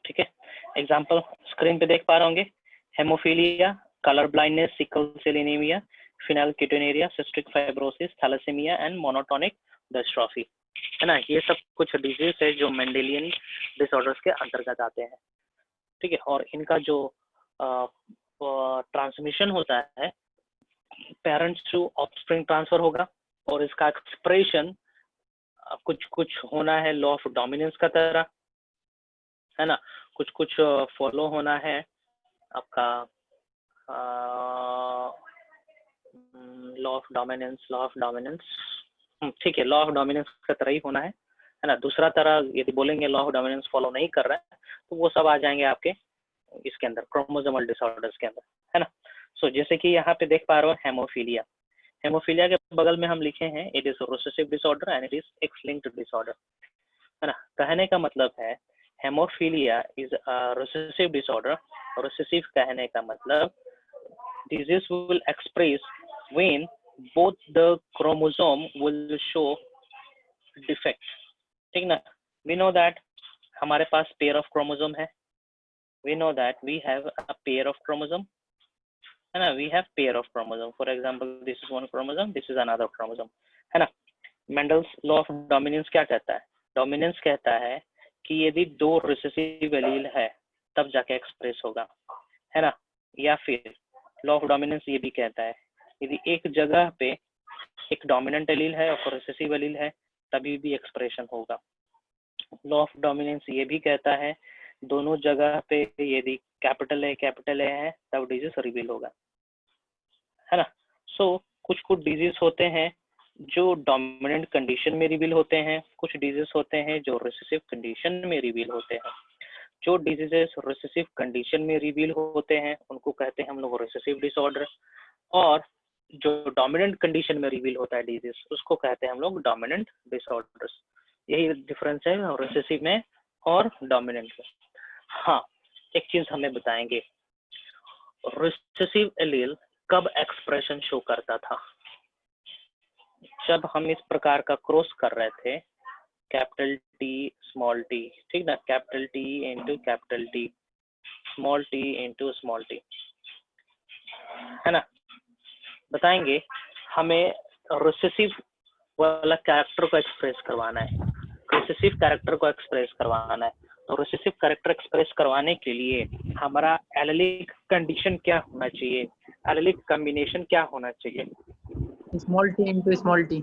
ठीक है। एग्जाम्पल स्क्रीन पे देख पा रहे होंगे, haemophilia, colour blindness, sickle cell anaemia, phenylketonuria, cystic fibrosis, thalassaemia and monotonic dystrophy, है ना। ये सब कुछ डिजीज है जो मेंडेलियन डिसऑर्डर्स के अंतर्गत आते हैं, ठीक है। और इनका जो ट्रांसमिशन होता है, पेरेंट्स टू ऑफस्प्रिंग ट्रांसफर होगा, और इसका एक्सप्रेशन कुछ कुछ होना है लॉ ऑफ डोमिनेंस का तरह, है ना। कुछ कुछ फॉलो होना है आपका लॉ ऑफ डोमिनेंस, ठीक है, लॉ ऑफ डोमिनेंस का तरह ही होना है ना। दूसरा तरह यदि बोलेंगे लॉ ऑफ डोमिनेंस फॉलो नहीं कर रहा है, तो वो सब आ जाएंगे आपके इसके अंदर, क्रोमोसोमल डिसऑर्डर्स के अंदर, है ना। सो जैसे कि यहाँ पे देख पा रहे हो हेमोफीलिया, हेमोफीलिया के बगल में हम लिखे हैं it is recessive disorder and it is X linked disorder, है ना। कहने का मतलब है haemophilia is recessive disorder, recessive कहने का मतलब disease will express when both the chromosome will show defect, ठीक ना। we know that हमारे पास pair of chromosome है, we know that we have a pair of chromosome, है ना, we have pair of chromosome, for example this is one chromosome, this is another chromosome, है ना। Mendel's law of dominance क्या कहता है, dominance कहता है कि यदि दो रिसेसिव एलील है तब जाके एक्सप्रेस होगा, है ना। या फिर लॉ ऑफ डोमिनेंस ये भी कहता है यदि एक जगह पे एक डोमिनेंट एलील है और रिसेसिव एलील है तभी भी एक्सप्रेशन होगा। लॉ ऑफ डोमिनेंस ये भी कहता है दोनों जगह पे यदि कैपिटल ए है तब डिजीज रिवील होगा, है ना। सो कुछ कुछ डिजीज होते हैं जो डोमिनेंट कंडीशन में रिवील होते हैं, कुछ डिजीज होते हैं जो रिसेसिव कंडीशन में रिवील होते हैं। जो डिजीजेस रिसेसिव कंडीशन में रिवील होते हैं उनको कहते हैं हम लोग रिसेसिव डिसऑर्डर, और जो डोमिनेंट कंडीशन में रिवील होता है डिजीज उसको कहते हैं हम लोग डोमिनेंट डिसऑर्डर्स। यही डिफरेंस है रिसेसिव में और डोमिनेंट में। हाँ, एक चीज हमें बताएंगे, रिसेसिव एलील कब एक्सप्रेशन शो करता था? जब हम इस प्रकार का क्रॉस कर रहे थे, कैपिटल टी स्मॉल टी, ठीक ना, capital T into capital T, small T into small T, है ना। बताएंगे हमें रिसेसिव वाला कैरेक्टर को एक्सप्रेस करवाना है, रिसेसिव कैरेक्टर को एक्सप्रेस करवाना है। तो रिसेसिव कैरेक्टर एक्सप्रेस करवाने के लिए हमारा एलेलिक कंडीशन क्या होना चाहिए, एलेलिक कॉम्बिनेशन क्या होना चाहिए? Small T into small T.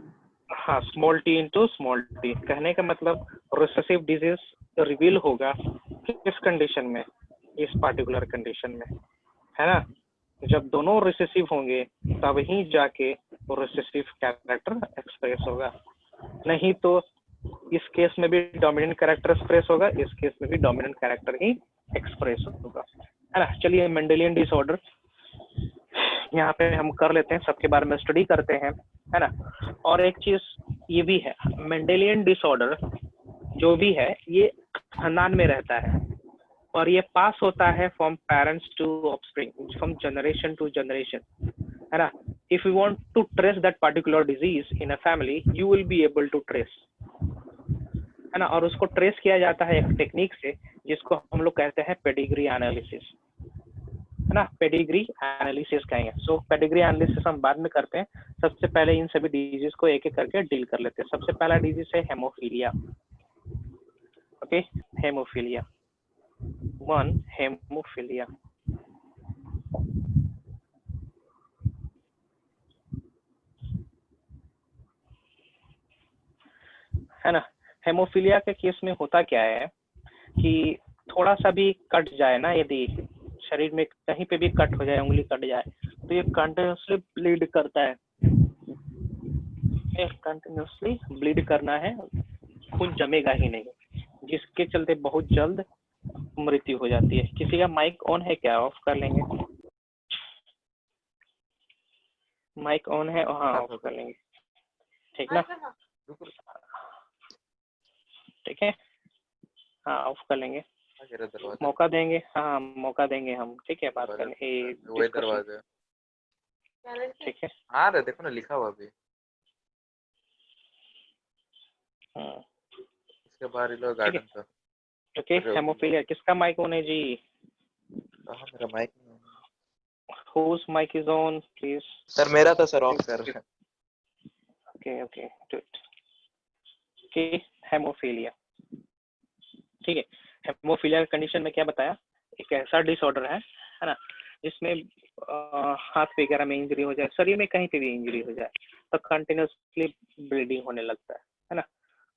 हाँ, small T into small T. कहने का मतलब रिसेसिव डिजीज रिवील होगा किस कंडीशन में? इस पार्टिकुलर कंडीशन में, है ना। जब दोनों रिसेसिव होंगे तब ही जाके रिसेसिव कैरेक्टर एक्सप्रेस होगा, नहीं तो इस केस में भी डोमिनेंट कैरेक्टर एक्सप्रेस होगा, इस केस में भी डोमिनेंट कैरेक्टर ही एक्सप्रेस होगा, है ना। चलिए मेंडेलियन डिसऑर्डर यहाँ पे हम कर लेते हैं, सबके बारे में स्टडी करते हैं, है ना। और एक चीज ये भी है, मेंडेलियन डिसऑर्डर जो भी है ये खानदान में रहता है और ये पास होता है from parents to offspring, from generation to generation, है ना। If you want to trace that particular disease in a family you will be able to trace, है ना। और उसको ट्रेस किया जाता है एक टेक्निक से जिसको हम लोग कहते हैं पेडिग्री एनालिसिस, है ना। पेडिग्री एनालिसिस कहेंगे। सो पेडिग्री एनालिसिस हम बाद में करते हैं, सबसे पहले इन सभी डिजीज को एक एक करके डील कर लेते हैं। सबसे पहला डिजीज है हेमोफीलिया, ओके। Haemophilia 1, haemophilia. है ना। हेमोफीलिया के केस में होता क्या है कि थोड़ा सा भी कट जाए ना, यदि शरीर में कहीं पे भी कट हो जाए, उंगली कट जाए, तो ये कंटिन्यूसली ब्लीड करता है, कंटिन्यूसली ब्लीड करना है, खून जमेगा ही नहीं, जिसके चलते बहुत जल्द मृत्यु हो जाती है। किसी का माइक ऑन है क्या? ऑफ कर लेंगे। माइक ऑन है? हाँ, ऑफ कर लेंगे, ठीक ना, ठीक है। हाँ, ऑफ कर लेंगे, मौका देंगे, हाँ मौका देंगे हम, ठीक है, बात करने, ठीक है। हाँ रे, देखो ना लिखा हुआ अभी। इसके बाहर ही लोग गार्डन था। ओके, हेमोफीलिया किसका माइक ऑन है जी? कहाँ मेरा mic? Whose mic is on, please? Sir मेरा तो सर ऑफ कर। Okay, okay, do it. Okay, hemophilia, ठीक है। हेमोफीलिया कंडीशन में क्या बताया, एक ऐसा डिसऑर्डर है ना, जिसमें हाथ वगैरह में इंजरी हो जाए, शरीर में कहीं पे भी इंजरी हो जाए तो कंटिन्यूसली ब्लीडिंग होने लगता है ना।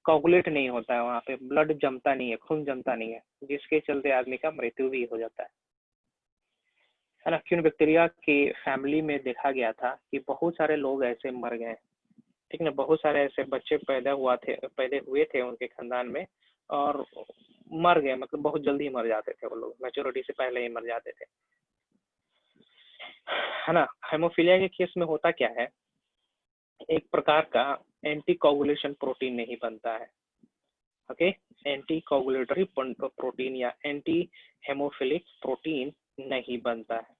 कोगुलेट नहीं होता है, वहाँ पे ब्लड जमता नहीं है, खून जमता नहीं है, जिसके चलते आदमी का मृत्यु भी हो जाता है ना। क्यून बैक्टीरिया की फैमिली में देखा गया था कि बहुत सारे लोग ऐसे मर गए, ठीक ना। बहुत सारे ऐसे बच्चे पैदा हुए थे उनके खानदान में और मर गए, मतलब बहुत जल्दी मर जाते थे वो लोग, मैच्योरिटी से पहले ही मर जाते थे, है ना। हेमोफीलिया के केस में होता क्या है, एक प्रकार का एंटी कोगुलेशन प्रोटीन नहीं बनता है, ओके। एंटी कोगुलेटरी प्रोटीन या एंटी हेमोफिलिक प्रोटीन नहीं बनता है,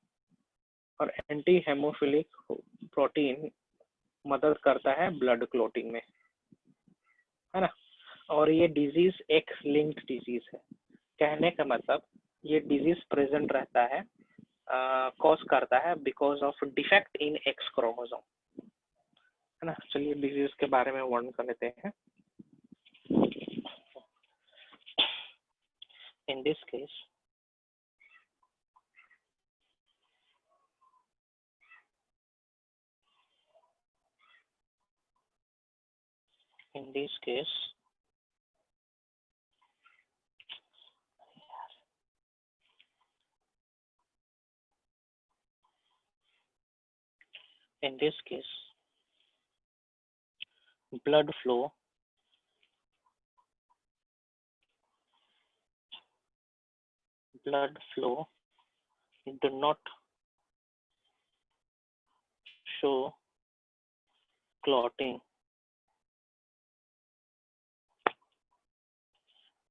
और एंटी हेमोफिलिक प्रोटीन मदद करता है ब्लड क्लोटिंग में, है ना। और ये डिजीज एक लिंक्ड डिजीज है, कहने का मतलब ये डिजीज प्रेजेंट रहता है, कॉज करता है because of defect in x chromosome, है ना। चलिए डिजीज के बारे में वर्णन कर लेते हैं। In this case in this case in this case blood flow do not show clotting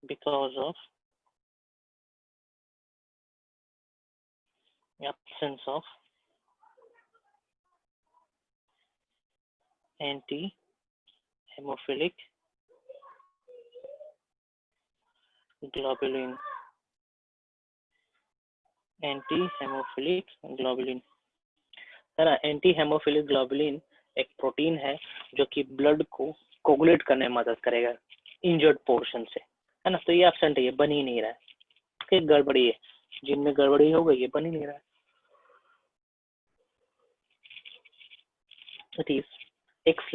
because of absence of anti-hemophilic globulin. Anti globulin है ना। एंटी हेमोफिलिक ग्लोबुलिन एक प्रोटीन है जो कि ब्लड को कोगुलेट करने में मदद करेगा इंजर्ड पोर्शन से, है ना। तो ये एब्सेंट है, ये बन ही नहीं रहा है, एक गड़बड़ी है, जिनमें गड़बड़ी हो गई, ये बन ही नहीं रहा है। इट इज एक्स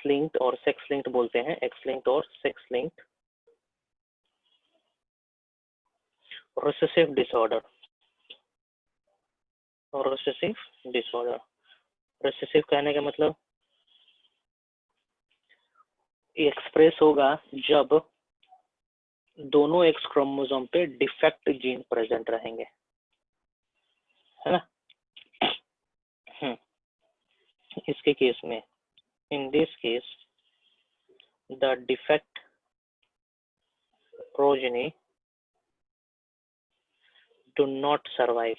लिंक्ड और सेक्स लिंक्ड बोलते हैं, एक्स लिंक्ड और sex linked recessive disorder. recessive कहने का मतलब एक्सप्रेस होगा जब दोनों एक्स क्रोमोसोम पे डिफेक्ट जीन प्रेजेंट रहेंगे, है ना। इसके केस में, in this case the defect progeny do not survive,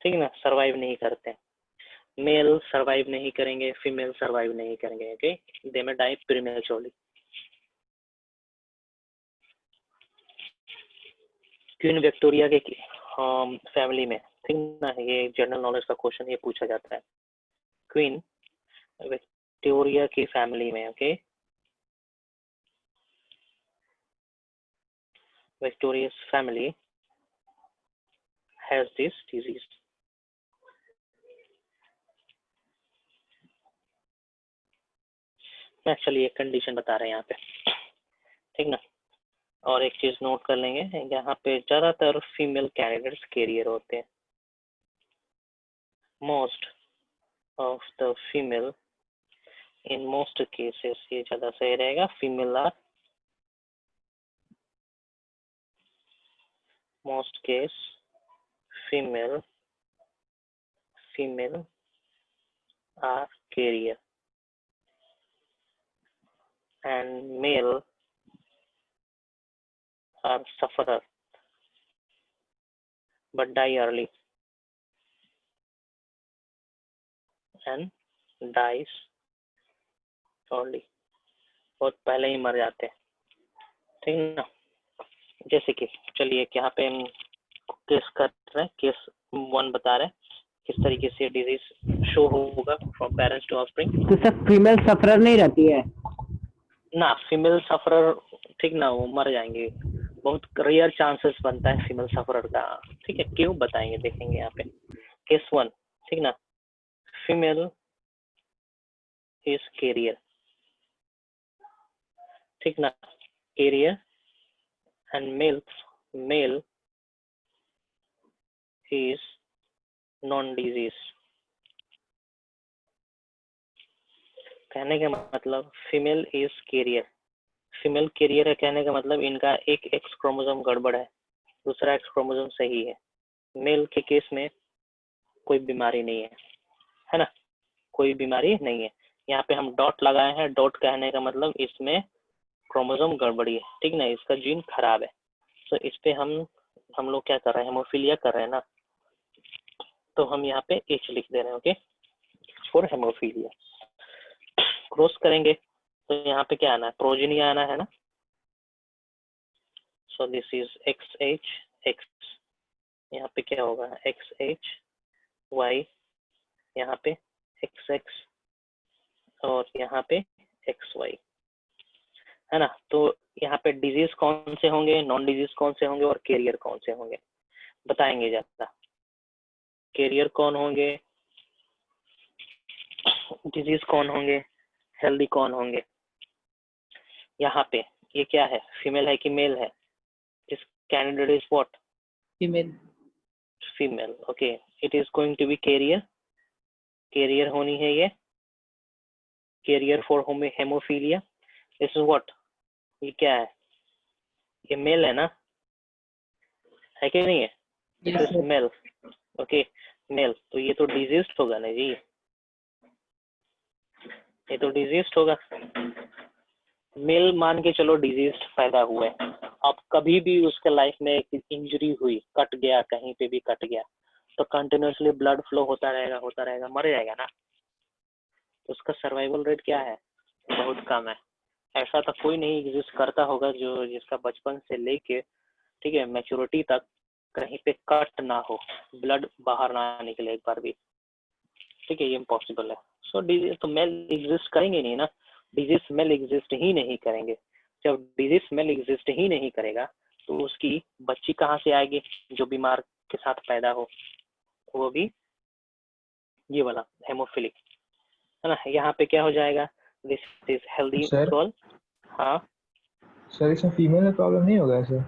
ठीक है ना, सर्वाइव नहीं करते। मेल सर्वाइव नहीं करेंगे, फीमेल सर्वाइव नहीं करेंगे, ओके, दे में डाई प्रीमेच्योरली। क्वीन विक्टोरिया के फैमिली में, ठीक ना, ये जनरल नॉलेज का क्वेश्चन ये पूछा जाता है। क्वीन विक्टोरिया की फैमिली में, okay, Victoria's family has this disease. मैं एक्चुअली एक कंडीशन बता रहे हैं यहाँ पे, ठीक ना। और एक चीज नोट कर लेंगे, यहाँ पे ज्यादातर फीमेल कैंडिडेट्स कैरियर होते हैं। Most of the female, in most cases, ये ज्यादा सही रहेगा, female are, most case female are carrier and male are sufferer but die early and dies early, बहुत पहले ही मर जाते हैं, ठीक ना। जैसे कि चलिए यहाँ पे हम केस कर रहे हैं, केस 1 बता रहे हैं किस तरीके से डिजीज शो होगा फ्रॉम पेरेंट्स टू ऑफस्प्रिंग। तो सर फीमेल सफरर नहीं रहती है ना, फीमेल सफरर, ठीक ना, वो मर जाएंगे, बहुत रेयर चांसेस बनता है फीमेल सफरर का, ठीक है। क्यों बताएंगे, देखेंगे यहाँ पे। केस 1, ठीक ना, फीमेल इज कैरियर, ठीक ना, career and male is non-disease। कहने का मतलब female is carrier, female carrier है, कहने का मतलब इनका एक एक्स क्रोमोसोम गड़बड़ है, दूसरा एक्स क्रोमोसोम सही है। मेल के केस में कोई बीमारी नहीं है ना, कोई बीमारी नहीं है। यहाँ पे हम डॉट लगाए हैं, डॉट कहने का मतलब इसमें क्रोमोसोम गड़बड़ी है, ठीक ना, इसका जीन खराब है। तो इस पे हम लोग क्या कर रहे हैं, हेमोफीलिया कर रहे हैं ना, तो हम यहाँ पे एच लिख दे रहे हैं, ओके, फॉर हेमोफीलिया। क्रॉस करेंगे तो यहाँ पे क्या आना है, प्रोजेनी आना है ना। So this is x H x, यहाँ पे क्या होगा, एक्स एच वाई, यहाँ पे एक्स एक्स और यहाँ पे एक्स वाई, है ना। तो यहाँ पे डिजीज कौन से होंगे, नॉन डिजीज कौन से होंगे और कैरियर कौन से होंगे, बताएंगे ज्यादा। कैरियर कौन होंगे, डिजीज कौन होंगे, हेल्दी कौन होंगे। यहाँ पे ये क्या है, फीमेल है कि मेल है, this candidate is what, female. Female, okay, it is going to be carrier, carrier होनी है ये, carrier for hemophilia. This is what, ये क्या है, ये मेल है ना, है कि नहीं है? Yes, this sir. Male, okay, male, तो ये तो डिजीज होगा ना जी, ये तो डिजीज होगा। मेल मान के चलो डिजीज पैदा हुए, अब कभी भी उसके लाइफ में एक इंजरी हुई, कट गया, कहीं पे भी कट गया, तो कंटिन्यूसली ब्लड फ्लो होता रहेगा, मर जाएगा ना। तो उसका सर्वाइवल रेट क्या है, बहुत कम है। ऐसा तो कोई नहीं एग्जिस्ट करता होगा जो जिसका बचपन से लेके, ठीक है, मैच्योरिटी तक कहीं पे कट ना हो, ब्लड बाहर ना निकले एक बार भी, ठीक है, ये इम्पॉसिबल है। सो डिजीज तो मेल एग्जिस्ट करेंगे नहीं ना, डिजीज मेल एग्जिस्ट ही नहीं करेंगे। जब डिजीज मेल एग्जिस्ट ही नहीं करेगा तो उसकी बच्ची कहाँ से आएगी जो बीमार के साथ पैदा हो, वो भी ये वाला हेमोफिलिक, है ना। यहाँ पे क्या हो जाएगा, this is healthy sir girl. हाँ, सर इसमें फीमेल में प्रॉब्लम नहीं होगा सर?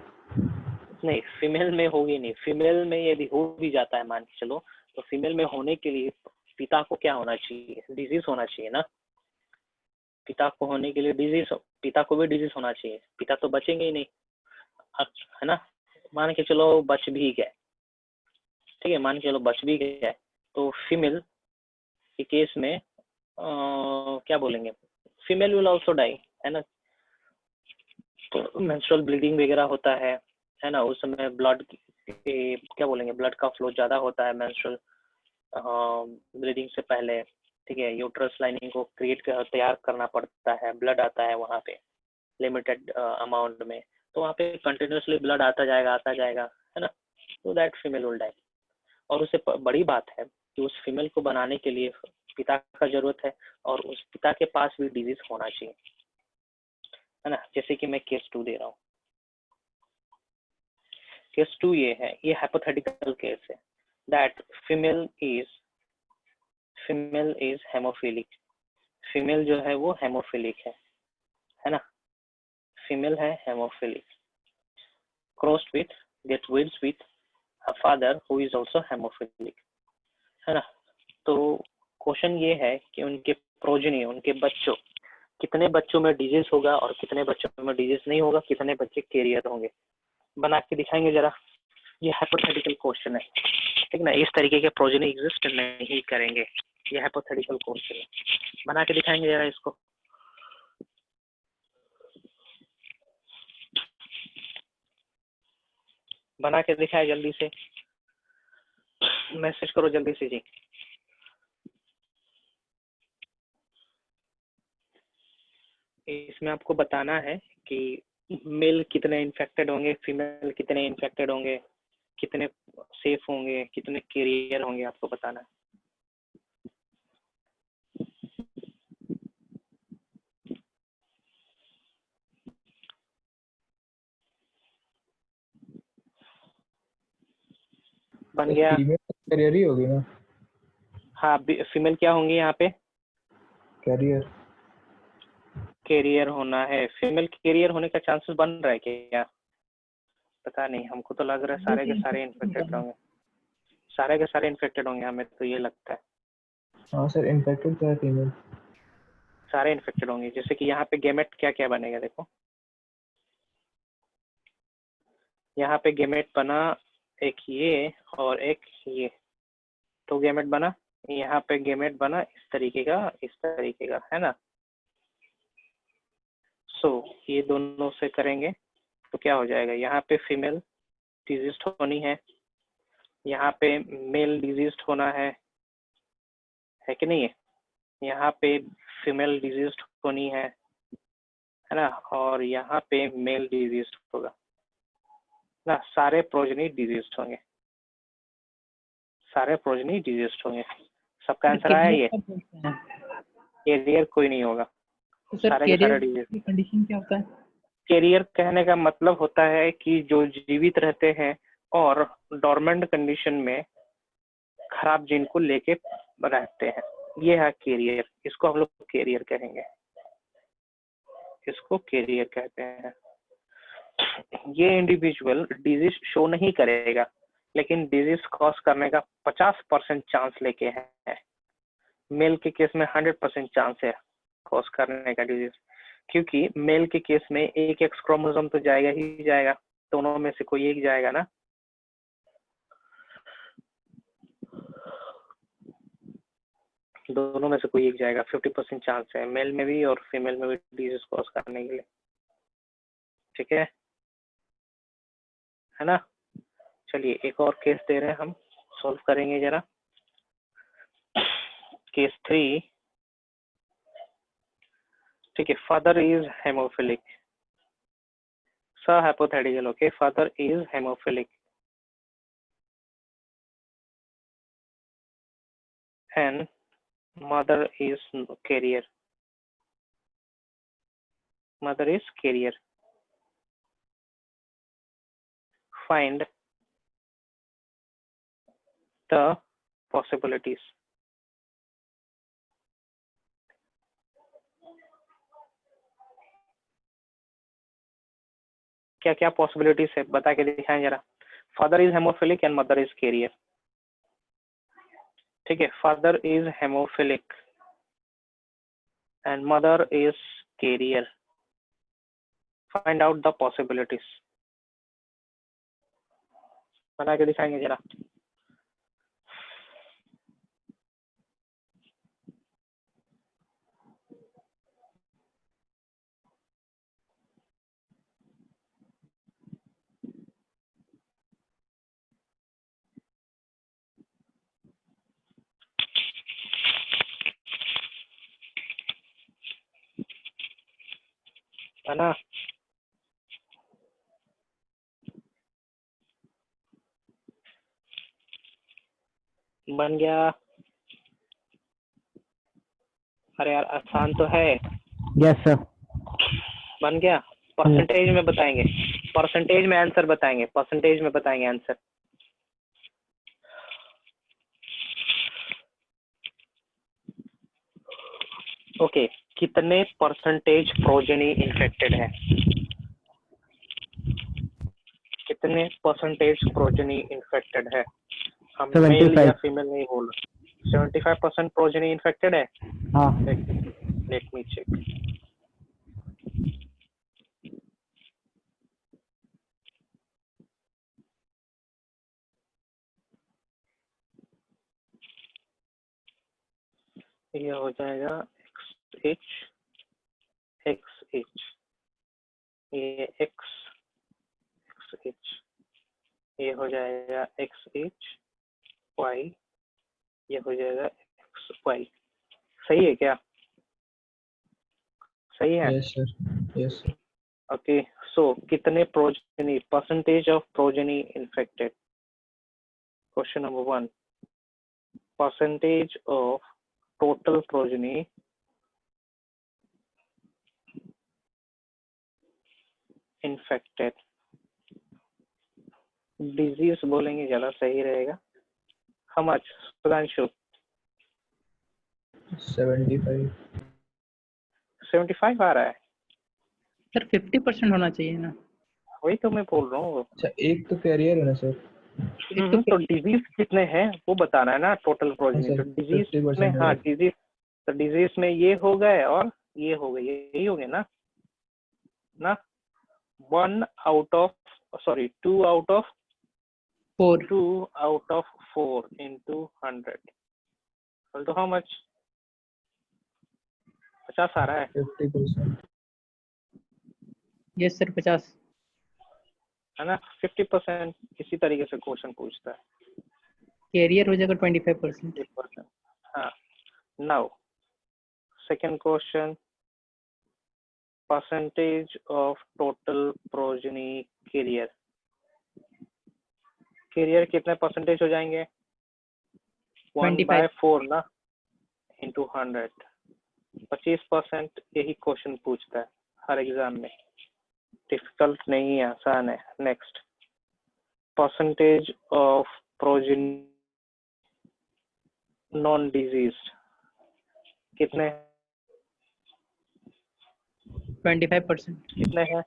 नहीं फीमेल में होगी नहीं, फीमेल में यदि हो भी जाता है मान के चलो, तो फीमेल में होने के लिए पिता को क्या होना चाहिए, डिजीज होना चाहिए ना। पिता को होने के लिए डिजीज, पिता को भी डिजीज होना चाहिए, पिता तो बचेंगे ही नहीं, है ना। मान के चलो बच भी गए, ठीक है, मान के चलो बच भी गए, तो फीमेल के केस में क्या बोलेंगे, फीमेल विल आल्सो डाई, है ना। तो मेंस्ट्रुअल ब्लीडिंग वगैरह होता है ना, उस समय ब्लड क्या बोलेंगे, ब्लड का फ्लो ज्यादा होता है मेंस्ट्रुअल ब्लीडिंग से पहले, ठीक है, यूट्रस लाइनिंग को क्रिएट तैयार करना पड़ता है, ब्लड आता है वहाँ पे लिमिटेड अमाउंट में, तो वहाँ पे कंटिन्यूसली ब्लड आता जाएगा, है ना, तो दैट फीमेल विल डाई। और उससे बड़ी बात है कि उस फीमेल को बनाने के लिए पिता का जरूरत है, और उस पिता के पास भी डिजीज होना चाहिए, है ना। जैसे कि मैं केस 2 दे रहा हूँ, केस 2 ये है, ये हाइपोथेटिकल केस है, that female is haemophilic, female जो है वो हेमोफिलिक है ना, फीमेल है haemophilic, crossed with get weds with a father who is also haemophilic, है ना। तो क्वेश्चन ये है कि उनके प्रोजेनी, उनके बच्चों, कितने बच्चों में डिजीज होगा और कितने बच्चों में डिजीज नहीं होगा, कितने बच्चे कैरियर होंगे, बना के दिखाएंगे जरा। ये हाइपोथेटिकल क्वेश्चन है, ठीक ना, इस तरीके के प्रोजेनी एग्जिस्ट नहीं करेंगे, ये हाइपोथेटिकल क्वेश्चन है, बना के दिखाएंगे जरा इसको। बना के दिखाए जल्दी से, मैसेज करो जल्दी से जी। इसमें आपको बताना है कि मेल कितने इन्फेक्टेड होंगे, फीमेल कितने इन्फेक्टेड होंगे, कितने सेफ होंगे, कितने कैरियर होंगे, आपको बताना है। बन गया। फीमेल कैरियर ही होगी ना? हाँ, फीमेल क्या होंगी यहाँ पे, कैरियर। कैरियर होना है, फीमेल कैरियर होने का चांसेस बन रहा है क्या, पता नहीं, हमको तो लग रहा है सारे के सारे इन्फेक्टेड होंगे, सारे के सारे इन्फेक्टेड होंगे, हमें तो ये लगता है हाँ सर, इन्फेक्टेड तो है फीमेल। सारे इन्फेक्टेड होंगे। जैसे कि यहाँ पे गेमेट क्या क्या बनेगा, देखो यहाँ पे गेमेट बना, एक ये और एक ये, तो गेमेट बना, यहाँ पे गेमेट बना इस तरीके का, है ना। सो ये दोनों से करेंगे तो क्या हो जाएगा, यहाँ पे फीमेल डिजीज होनी है, यहाँ पे मेल डिजीज होना है कि नहीं है, यहाँ पे फीमेल डिजीज होनी है ना, और यहाँ पे मेल डिजीज होगा ना, सारे प्रोजेनी डिजीज होंगे, सारे प्रोजेनी डिजीज होंगे। सबका आंसर आया ये, कैरियर कोई नहीं होगा, तो सर सारे के सारे कैरियर डिजीज। की कंडीशन क्या होता है? कैरियर कहने का मतलब होता है कि जो जीवित रहते हैं और डोरमेंट कंडीशन में खराब जीन को लेके रहते हैं, ये है कैरियर, इसको हम लोग कैरियर कहेंगे, इसको कैरियर कहते हैं। ये इंडिविजुअल डिजीज शो नहीं करेगा, लेकिन डिजीज कॉज करने का 50% चांस लेके है। मेल के केस में 100% चांस है कॉज करने का डिजीज, क्योंकि मेल के केस में एक एक्स क्रोमोसोम तो जाएगा ही जाएगा, दोनों में से कोई एक जाएगा ना। दोनों में से कोई एक जाएगा, 50% चांस है मेल में भी और फीमेल में भी डिजीज कॉज करने के लिए। ठीक है ना। चलिए एक और केस दे रहे हैं, हम सॉल्व करेंगे जरा। केस 3, ठीक है। Father is haemophilic, hypothetical, okay. Father is haemophilic and mother is carrier. Mother is carrier. Find the possibilities. क्या क्या पॉसिबिलिटीज है बता के दिखाएं जरा। Father is haemophilic and mother is carrier, ठीक है। Father is haemophilic and mother is carrier. Find out the possibilities, बता के दिखाएंगे जरा। है ना। बन गया। अरे यार आसान तो है। Yes sir. बन गया। परसेंटेज में बताएंगे, परसेंटेज में आंसर बताएंगे, परसेंटेज में बताएंगे आंसर। ओके, कितने परसेंटेज प्रोजेनी इन्फेक्टेड है? कितने परसेंटेज प्रोजेनी इन्फेक्टेड है? हम मेल 75। या फीमेल नहीं बोल रहे। 75% प्रोजेनी इन्फेक्टेड है। हाँ लेट मी चेक। ये हो जाएगा XH XH, ये XH, ये हो जाएगा XH Y, ये हो जाएगा XY। सही है क्या? सही है। Yes sir, yes sir. Okay, so कितने progeny, percentage of progeny infected. Question number 1, percentage of total progeny infected. Disease बोलेंगे ज्यादा सही रहेगा। How much Sudhanshu? 75। 75 आ रहा है। सर 50% होना चाहिए ना। वही तो मैं बोल रहा हूँ। अच्छा, एक तो कैरियर है ना सर? तो डिजीज कितने हैं वो बताना है ना, टोटल प्रोजेनी। सर तो डिजीज में, 50% हाँ है। डिजीज, तो डिजीज में ये हो गए और ये हो गए, यही हो गए ना। ना 1 out of, sorry 2 out of 4। 2 out of 4 into 100, तो हाउ मच? 50 आ रहा है। 50%। Yes sir 50। है ना। 50% इसी तरीके से क्वेश्चन पूछता है। कैरियर हो जाएगा 25%। 50%। हाँ, now second question, percentage of total progeny carrier. Carrier कितने परसेंटेज हो जाएंगे? 1/4 ना, इंटू 100, 25%। यही क्वेश्चन पूछता है हर एग्जाम में। डिफिकल्ट नहीं है, आसान है। Next, percentage of progeny non disease कितने? 25%। कितने हैं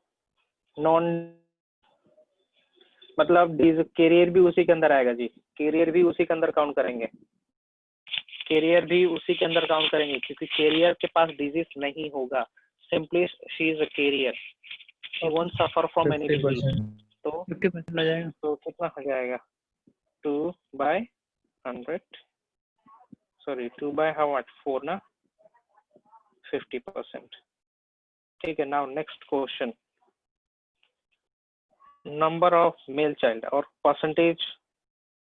नॉन? मतलब कैरियर भी उसी के अंदर आएगा जी, कैरियर भी उसी के अंदर काउंट करेंगे, कैरियर भी उसी के अंदर काउंट करेंगे, क्योंकि कैरियर के पास डिजीज नहीं होगा, simply she is a carrier, she won't suffer from any disease. 50%. तो 50% आ जाएगा। तो कितना हो जाएगा 2/100, सॉरी 2/what 4 ना, 50%। ठीक है, now next question, number of male child और percentage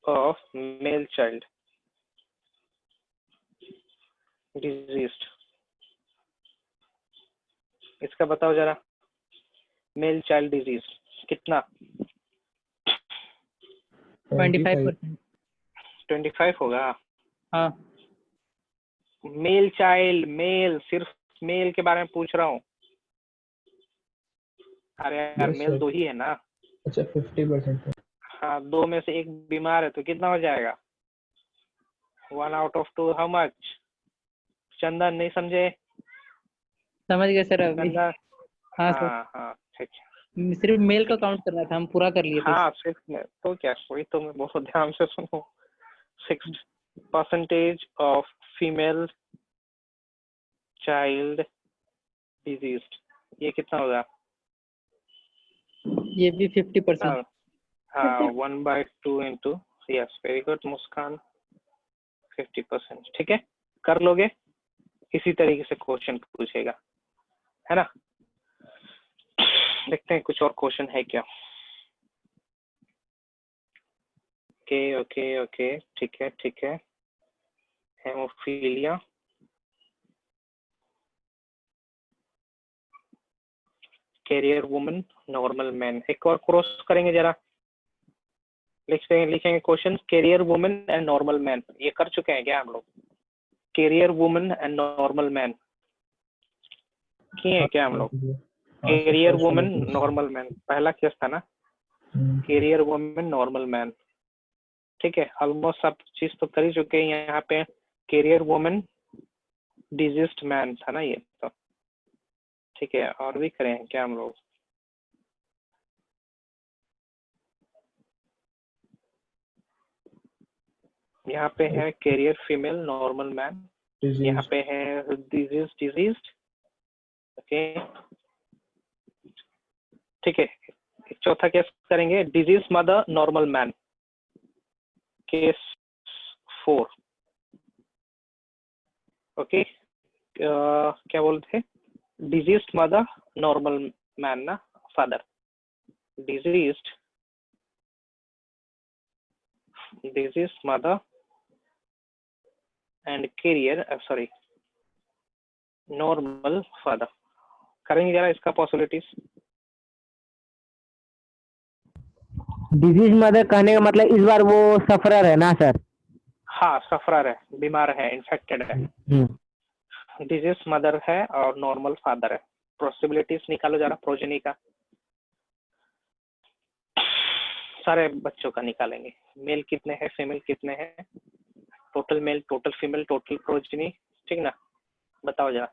of male child diseased, इसका बताओ जरा, मेल चाइल्ड डिजीज कितना? 25%। 25 होगा। हाँ मेल चाइल्ड, मेल, सिर्फ मेल के बारे में पूछ रहा हूँ। अरे यार Yes, मेल sir. 2 ही है ना। अच्छा 50%. हाँ, 2 में से 1 बीमार है तो कितना हो जाएगा? 1 out of 2 हाउ मच? चंदन नहीं समझे? समझ गए सर अभी। चंदन, हाँ सर, हाँ ठीक है। सिर्फ मेल का काउंट करना था, हम पूरा कर लिए थे। हाँ सिर्फ में तो क्या, कोई तो मैं बहुत ध्यान से सुनो। 6% ऑफ फीमेल चाइल्ड डिजीज, ये कितना होगा? ये भी 50%। हाँ 1/2 इंटू, यस वेरी गुड मुस्कान, 50%। ठीक है, कर लोगे? इसी तरीके से क्वेश्चन पूछेगा, है ना। देखते हैं कुछ और क्वेश्चन है क्या। ओके ओके ओके, ठीक है ठीक है। Hemophilia, carrier woman, normal man, एक और क्रॉस करेंगे जरा, लिखेंगे question, carrier woman and normal man, ये कर चुके हैं क्या हम लोग? Carrier woman and normal man किए हैं क्या हम लोग? कैरियर वुमन नॉर्मल मैन पहला केस था ना, कैरियर वुमन नॉर्मल मैन। ठीक है, ऑलमोस्ट सब चीज तो कर ही चुके हैं। यहाँ पे कैरियर वुमन डिजीज्ड मैन था ना ये तो। ठीक है, और भी करें हैं क्या हम लोग? यहाँ पे है कैरियर फीमेल नॉर्मल मैन, यहाँ पे है डिजीज्ड। ओके ठीक है, चौथा केस करेंगे, disease mother normal man, case 4। Okay क्या बोलते थे? डिजीज्ड मदर नॉर्मल मैन ना, father diseased mother and carrier, sorry normal father. करेंगे जरा इसका पॉसिबिलिटीज। डिजीज मदर कहने का मतलब इस बार वो सफरर है ना सर? हाँ सफरर है, बीमार है, इन्फेक्टेड है। डिजीज मदर है और नॉर्मल फादर है। पॉसिबिलिटीज निकालो जरा प्रोजेनी का, सारे बच्चों का निकालेंगे। मेल कितने हैं, फीमेल कितने हैं, total male, total female, total progeny, ठीक ना, बताओ जरा।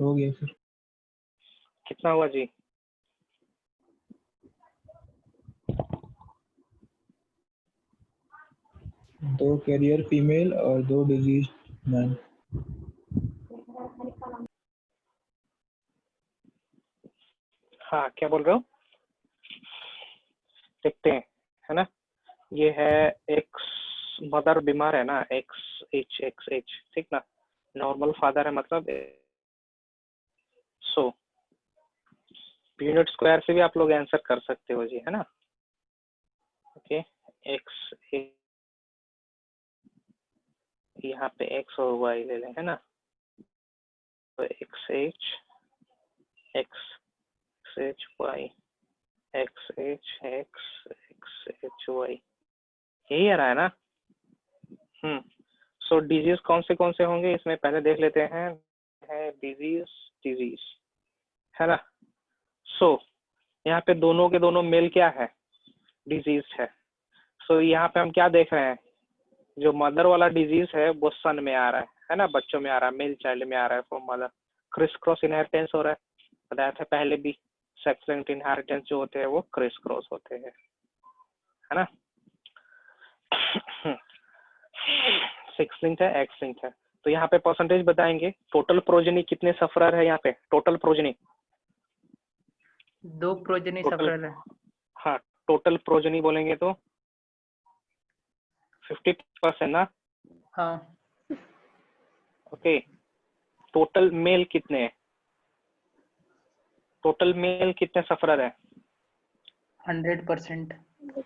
हो गया सर। कितना हुआ जी? दो कैरियर फीमेल और 2 डिजीज मैन। हाँ क्या बोल रहे हो? देखते हैं, है ना। ये है एक्स मदर बीमार है ना, एक्स एच, ठीक ना। नॉर्मल फादर है मतलब सो यूनिट स्क्वायर से भी आप लोग आंसर कर सकते हो जी, है ना। ओके एक्स, यहाँ पे एक्स और वाई ले लें, है ना। तो X H Y, X H Y, यही आ रहा है ना। सो डिजीज कौन से होंगे इसमें पहले देख लेते हैं। है डिजीज, है ना। सो यहाँ पे दोनों के दोनों मेल क्या है, डिजीज है। सो यहाँ पे हम क्या देख रहे हैं, जो मदर वाला डिजीज है वो सन में आ रहा है ना, बच्चों में आ रहा है, मेल चाइल्ड में आ रहा है from mother. Criss cross inheritance हो रहा है, बताया था पहले भी, सेक्स लिंक्ड इनहेरिटेंस जो होते हैं वो क्रिस क्रॉस होते हैं, है ना। सेक्स लिंक्ड है, एक्स लिंक्ड है। तो यहाँ पे परसेंटेज बताएंगे, टोटल प्रोजेनी कितने सफरर है यहाँ पे, टोटल प्रोजेनी 2 प्रोजेनी सफरर है। हाँ, टोटल प्रोजेनी बोलेंगे तो 50% ना। हाँ ओके, टोटल मेल कितने हैं, टोटल मेल कितने सफरर है, 100%।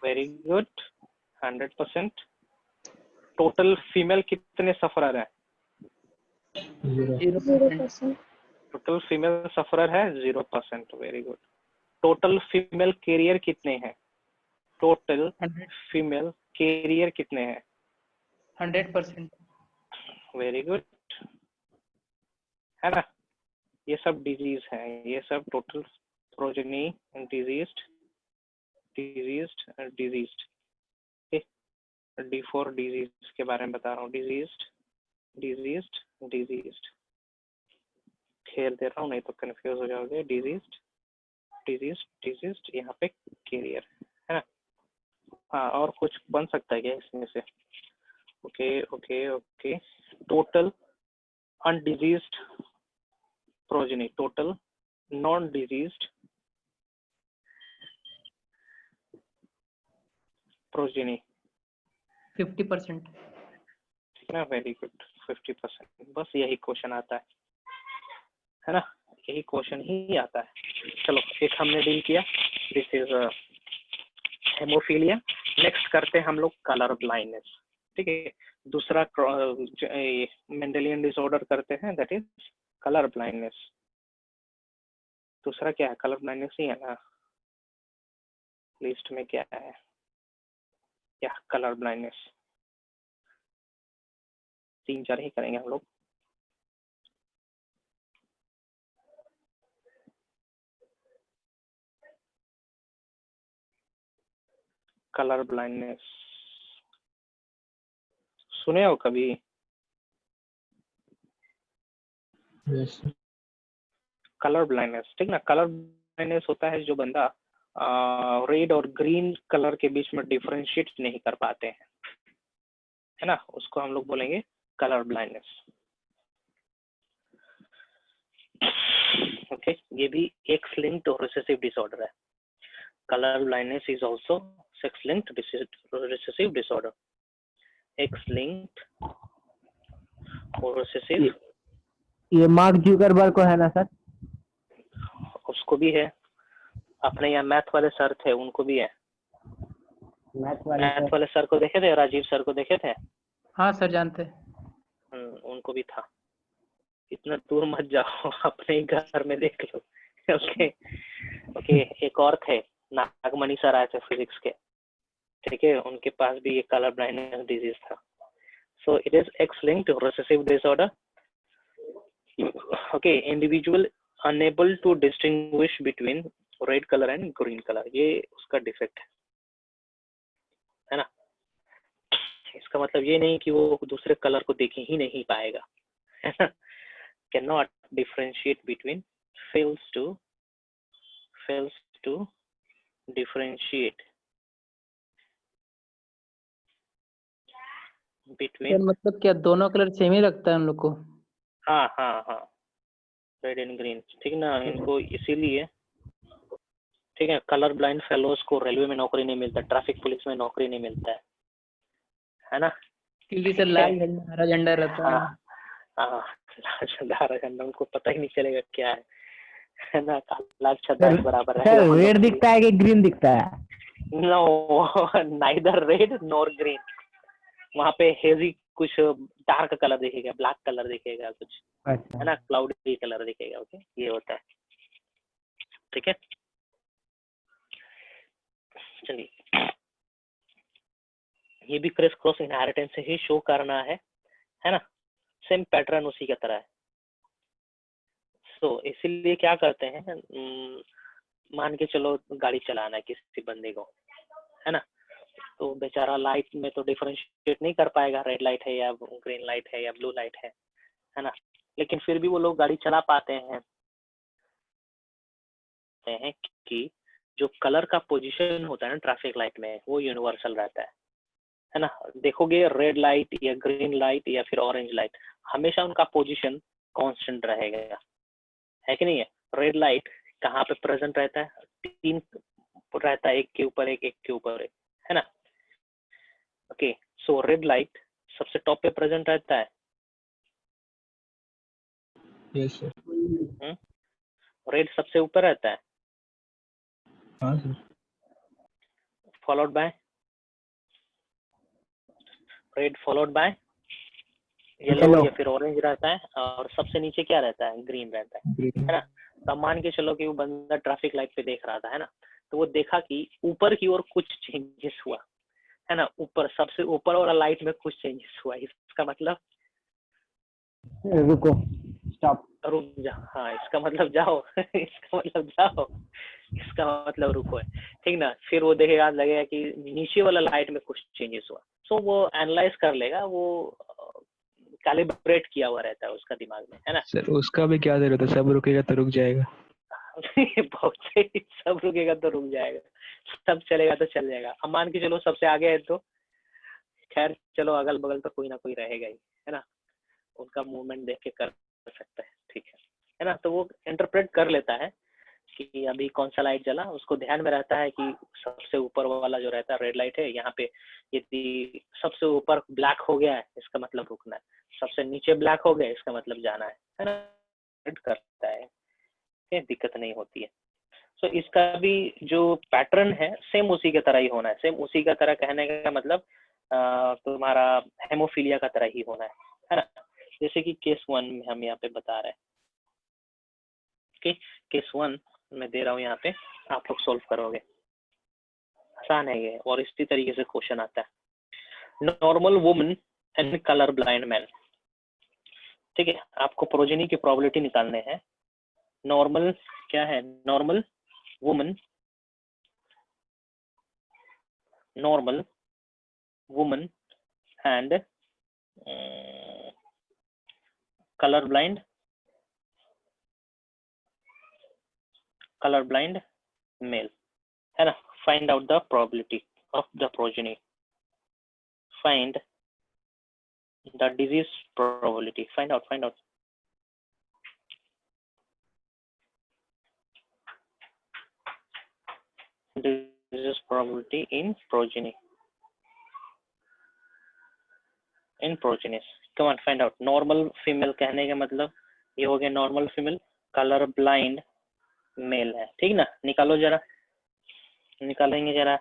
Very good, 100%। टोटल फीमेल कितने सफरर है, 0%। टोटल फीमेल सफरर है 0%, very good. Total female carrier कितने हैं, टोटल 100 फीमेल कैरियर कितने हैं, 100%। वेरी गुड, है ना। ये सब डिजीज है, ये सब total progeny diseased diseased diseased. D4 disease के बारे में बता रहा हूँ, डिजीज्ड डिजीज्ड डिजीज्ड, खेर दे रहा हूँ नहीं तो कंफ्यूज हो जाओगे। डिजीज्ड डिजीज्ड डिजीज्ड, यहाँ पे कैरियर, है ना। हाँ, और कुछ बन सकता है क्या इसमें से, okay okay okay. Total undiseased progeny, total non diseased progeny, 50%। ठीक है ना, वेरी गुड, 50%। बस यही क्वेश्चन आता है ना, यही क्वेश्चन ही आता है। चलो, एक हमने डील किया, दिस इज हेमोफीलिया। नेक्स्ट करते हैं हम लोग कलर ब्लाइंडनेस, ठीक है। दूसरा मेंडेलियन डिसऑर्डर करते हैं, दैट इज कलर ब्लाइंडनेस। दूसरा क्या है, कलर ब्लाइंडनेस ही है ना, लिस्ट में क्या है, क्या कलर ब्लाइंडनेस, 3-4 ही करेंगे हम लोग। कलर ब्लाइंडनेस सुने हो कभी, यस कलर ब्लाइंडनेस, ठीक ना। कलर ब्लाइंडनेस होता है जो बंदा रेड और ग्रीन कलर के बीच में डिफरेंशिएट नहीं कर पाते हैं, है ना, उसको हम लोग बोलेंगे कलर ब्लाइंडनेस। ओके, ये भी एक्स लिंक्ड और रिसेसिव डिसऑर्डर है। Colour blindness is also sex linked recessive disorder, x linked और रिसेसिव। ये मार्क जुकरबर्ग को है ना सर, उसको भी है, अपने यहाँ मैथ वाले सर थे उनको भी है। मैथ मैथ वाले सर को देखे थे, राजीव सर को देखे थे, हाँ सर जानते हैं। उनको भी था। इतना दूर मत जाओ, अपने ही घर में देख लो। ओके ओके, एक और थे, नागमणि सर आए थे फिजिक्स के, ठीक है, उनके पास भी ये कलर ब्लाइंडनेस डिजीज था। So it is X linked recessive disorder. Okay, individual unable to distinguish between red colour and green colour, ये उसका डिफेक्ट है ना। इसका मतलब ये नहीं कि वो दूसरे कलर को देख ही नहीं पाएगा, है ना। cannot differentiate between, fails to differentiate between। Sir मतलब क्या दोनों कलर सेम ही लगता है उन लोग को? हाँ हाँ हाँ, रेड एंड ग्रीन, ठीक ना। इनको इसीलिए, ठीक है, कलर ब्लाइंड फेलोज को रेलवे में नौकरी नहीं मिलता, ट्रैफिक पुलिस में नौकरी नहीं मिलता है ना। क्योंकि सर लाल झंडा हरा झंडा रहता है। हाँ, हरा झंडा उनको पता ही नहीं चलेगा क्या है ना। लाल छत्ता के बराबर रहेगा। सर रेड दिखता है कि ग्रीन दिखता है? No, neither red nor green. वहाँ पे हेजी कुछ डार्क कलर दिखेगा, ब्लैक कलर दिखेगा कुछ, अच्छा, है ना, क्लाउडी कलर दिखेगा। ओके, ये होता है, ठीक है। चलिए, ये भी क्रिस क्रॉस इनहेरिटेंस से ही शो करना है ना, सेम पैटर्न उसी की तरह है। सो इसीलिए क्या करते हैं, मान के चलो गाड़ी चलाना है किसी बंदे को, है ना, तो बेचारा लाइट में तो डिफरेंशिएट नहीं कर पाएगा, रेड लाइट है या ग्रीन लाइट है या ब्लू लाइट है ना, लेकिन फिर भी वो लोग गाड़ी चला पाते हैं कि जो कलर का पोजीशन होता है ना ट्रैफिक लाइट में वो यूनिवर्सल रहता है ना। देखोगे रेड लाइट या ग्रीन लाइट या फिर ऑरेंज लाइट, हमेशा उनका पोजीशन कांस्टेंट रहेगा, है कि नहीं है। रेड लाइट कहाँ पे प्रेजेंट रहता है, 3 रहता है, एक के ऊपर एक, एक के ऊपर एक, है ना। ओके, सो रेड लाइट सबसे टॉप पे प्रेजेंट रहता है, यस सर। रेड सबसे ऊपर रहता है, हाँ sir. Followed by red, followed by yellow Yellow. या फिर ऑरेंज रहता है, और सबसे नीचे क्या रहता है, ग्रीन रहता है ग्रीन। ना। तो मान के चलो कि वो बंदा ट्रैफिक लाइट पे देख रहा था, है ना, तो वो देखा कि ऊपर की ओर कुछ चेंजेस हुआ, है ना, ऊपर सबसे ऊपर वाला लाइट में कुछ चेंजेस हुआ, इसका मतलब रुको, स्टॉप। रुक जा, हाँ इसका मतलब जाओ इसका मतलब जाओ, इसका मतलब रुको है, ठीक ना। फिर वो देखेगा, लगेगा कि नीचे वाला लाइट में कुछ चेंजेस हुआ, सो वो एनालाइज कर लेगा, वो कैलिब्रेट किया हुआ रहता है उसका दिमाग में, है ना। सर उसका भी क्या जरूरत है, सब रुकेगा तो रुक जाएगा। बहुत सही, सब रुकेगा तो रुक जाएगा, सब चलेगा तो चल जाएगा। अब मान के चलो सबसे आगे है तो खैर चलो, अगल बगल तो कोई ना कोई रहेगा ही, है ना, उनका मूवमेंट देख के कर सकता है, ठीक है ना। तो वो इंटरप्रेट कर लेता है कि अभी कौन सा लाइट जला, उसको ध्यान में रहता है कि सबसे ऊपर वाला जो रहता है रेड लाइट है, यहाँ पे यदि सबसे ऊपर ब्लैक हो गया है इसका मतलब रुकना है, सबसे नीचे ब्लैक हो गया इसका मतलब जाना है ना, करता है, दिक्कत नहीं होती है। सो इसका भी जो पैटर्न है सेम उसी की तरह ही होना है, सेम उसी का तरह, कहने का मतलब तुम्हारा हेमोफीलिया का तरह ही होना है ना। जैसे कि केस 1 में हम यहाँ पे बता रहे हैं, ओके, केस 1 मैं दे रहा हूँ यहाँ पे, आप लोग सोल्व करोगे, आसान है ये, और इसी तरीके से क्वेश्चन आता है। Normal woman and colour blind man, ठीक है, आपको प्रोजेनी की प्रोबेबिलिटी निकालने हैं। नॉर्मल क्या है, normal woman, normal woman and color blind male, है ना। Find out the probability of the progeny, find the disease probability, find out disease probability in progeny, come on find out। normal female कहने का मतलब ये हो गया normal female, color blind male है, ठीक ना। निकालो जरा, निकालेंगे जरा,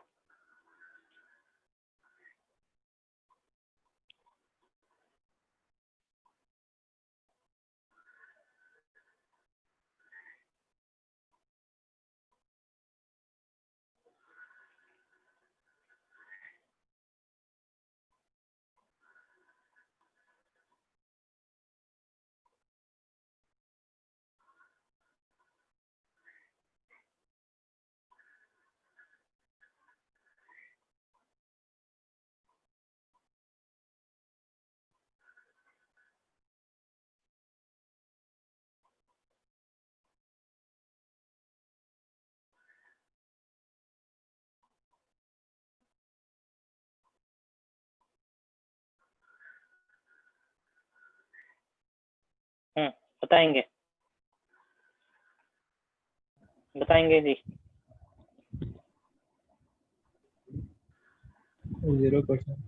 बताएंगे जी। 0%।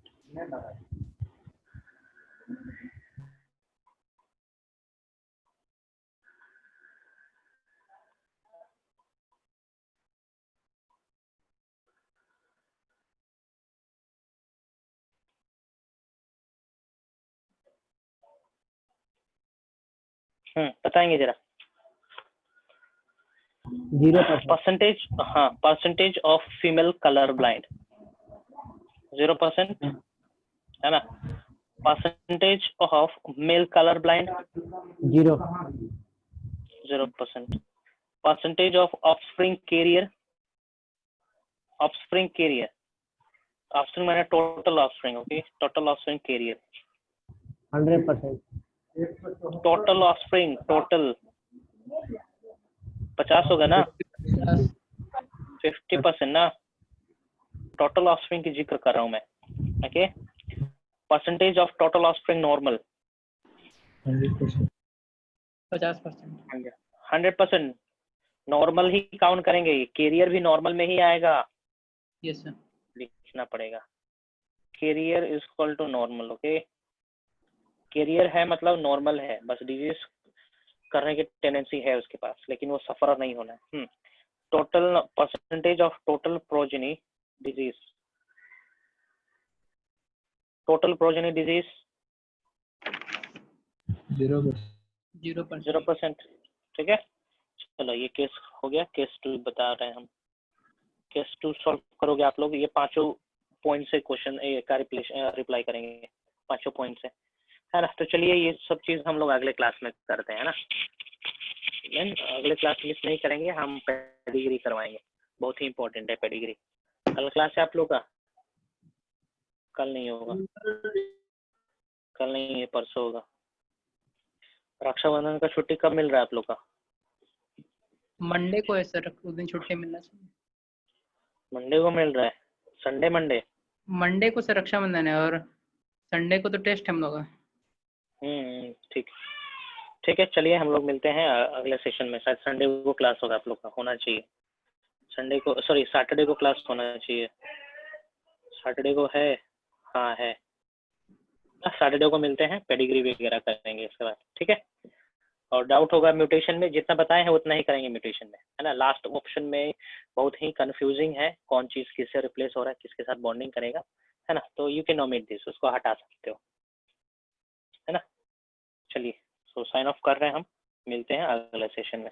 बताएंगे जरा। 0%. परसेंटेज, हाँ, percentage of female colour blind 0%, है ना। Percentage of male colour blind 0. 0%, percentage of offspring carrier, offspring carrier, offspring माने total offspring, okay, total offspring carrier, 100%. Total offspring, total 50 होगा ना, 50% ना, टोटल ऑफस्प्रिंग की जिक्र कर रहा हूँ मैं, okay. Percentage of total offspring normal 100%. 50%. 100%, normal ही काउंट करेंगे, कैरियर भी नॉर्मल में ही आएगा, यस सर. लिखना पड़ेगा, carrier is equal to normal, okay. Carrier है मतलब नॉर्मल है, बस डिजीज करने की टेंडेंसी है उसके पास, लेकिन वो सफर नहीं होना है। Total percentage of total progeny disease, total progeny disease 0%. 0%, ठीक है। चलो ये केस हो गया, केस 2 बता रहे हैं हम, केस 2 सॉल्व करोगे आप लोग, ये पांचों पॉइंट से क्वेश्चन का रिप्लाई करेंगे, पांचों पॉइंट से, है ना। तो चलिए ये सब चीज हम लोग अगले क्लास में करते हैं ना, अगले क्लास मिस नहीं करेंगे, हम पेडिग्री करवाएंगे, बहुत ही इंपॉर्टेंट है पेडिग्री। कल क्लास है आप लोग का? कल नहीं होगा, कल नहीं है, परसों होगा। रक्षाबंधन का छुट्टी कब मिल रहा है आप लोग का? मंडे को है सर, उस दिन छुट्टी मिलना चाहिए. मंडे को मिल रहा है, संडे मंडे? मंडे को सर रक्षाबंधन है और संडे को तो टेस्ट हम लोग का. ठीक, ठीक है, चलिए हम लोग मिलते हैं अगले सेशन में, शायद संडे को क्लास होगा आप लोग का, होना चाहिए संडे को, सॉरी सैटरडे को क्लास होना चाहिए, सैटरडे को है, हाँ है, सैटरडे को मिलते हैं, पेडिग्री वगैरह करेंगे इसके बाद, ठीक है। और डाउट होगा म्यूटेशन में, जितना बताए हैं उतना ही करेंगे म्यूटेशन में, है ना। लास्ट ऑप्शन में बहुत ही कंफ्यूजिंग है, कौन चीज किससे रिप्लेस हो रहा है, किसके साथ बॉन्डिंग करेगा, है ना। तो यू कैन ओमिट दिस, उसको हटा सकते हो, है ना। चलिए, सो साइन ऑफ कर रहे हैं हम, मिलते हैं अगले सेशन में।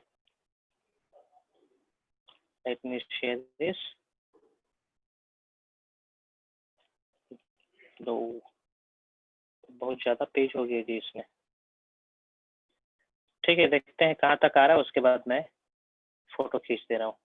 लेट मी शेयर दिस, दो बहुत ज्यादा पेज हो गया जी इसमें, ठीक है, देखते हैं कहाँ तक आ रहा है, उसके बाद मैं फोटो खींच दे रहा हूँ।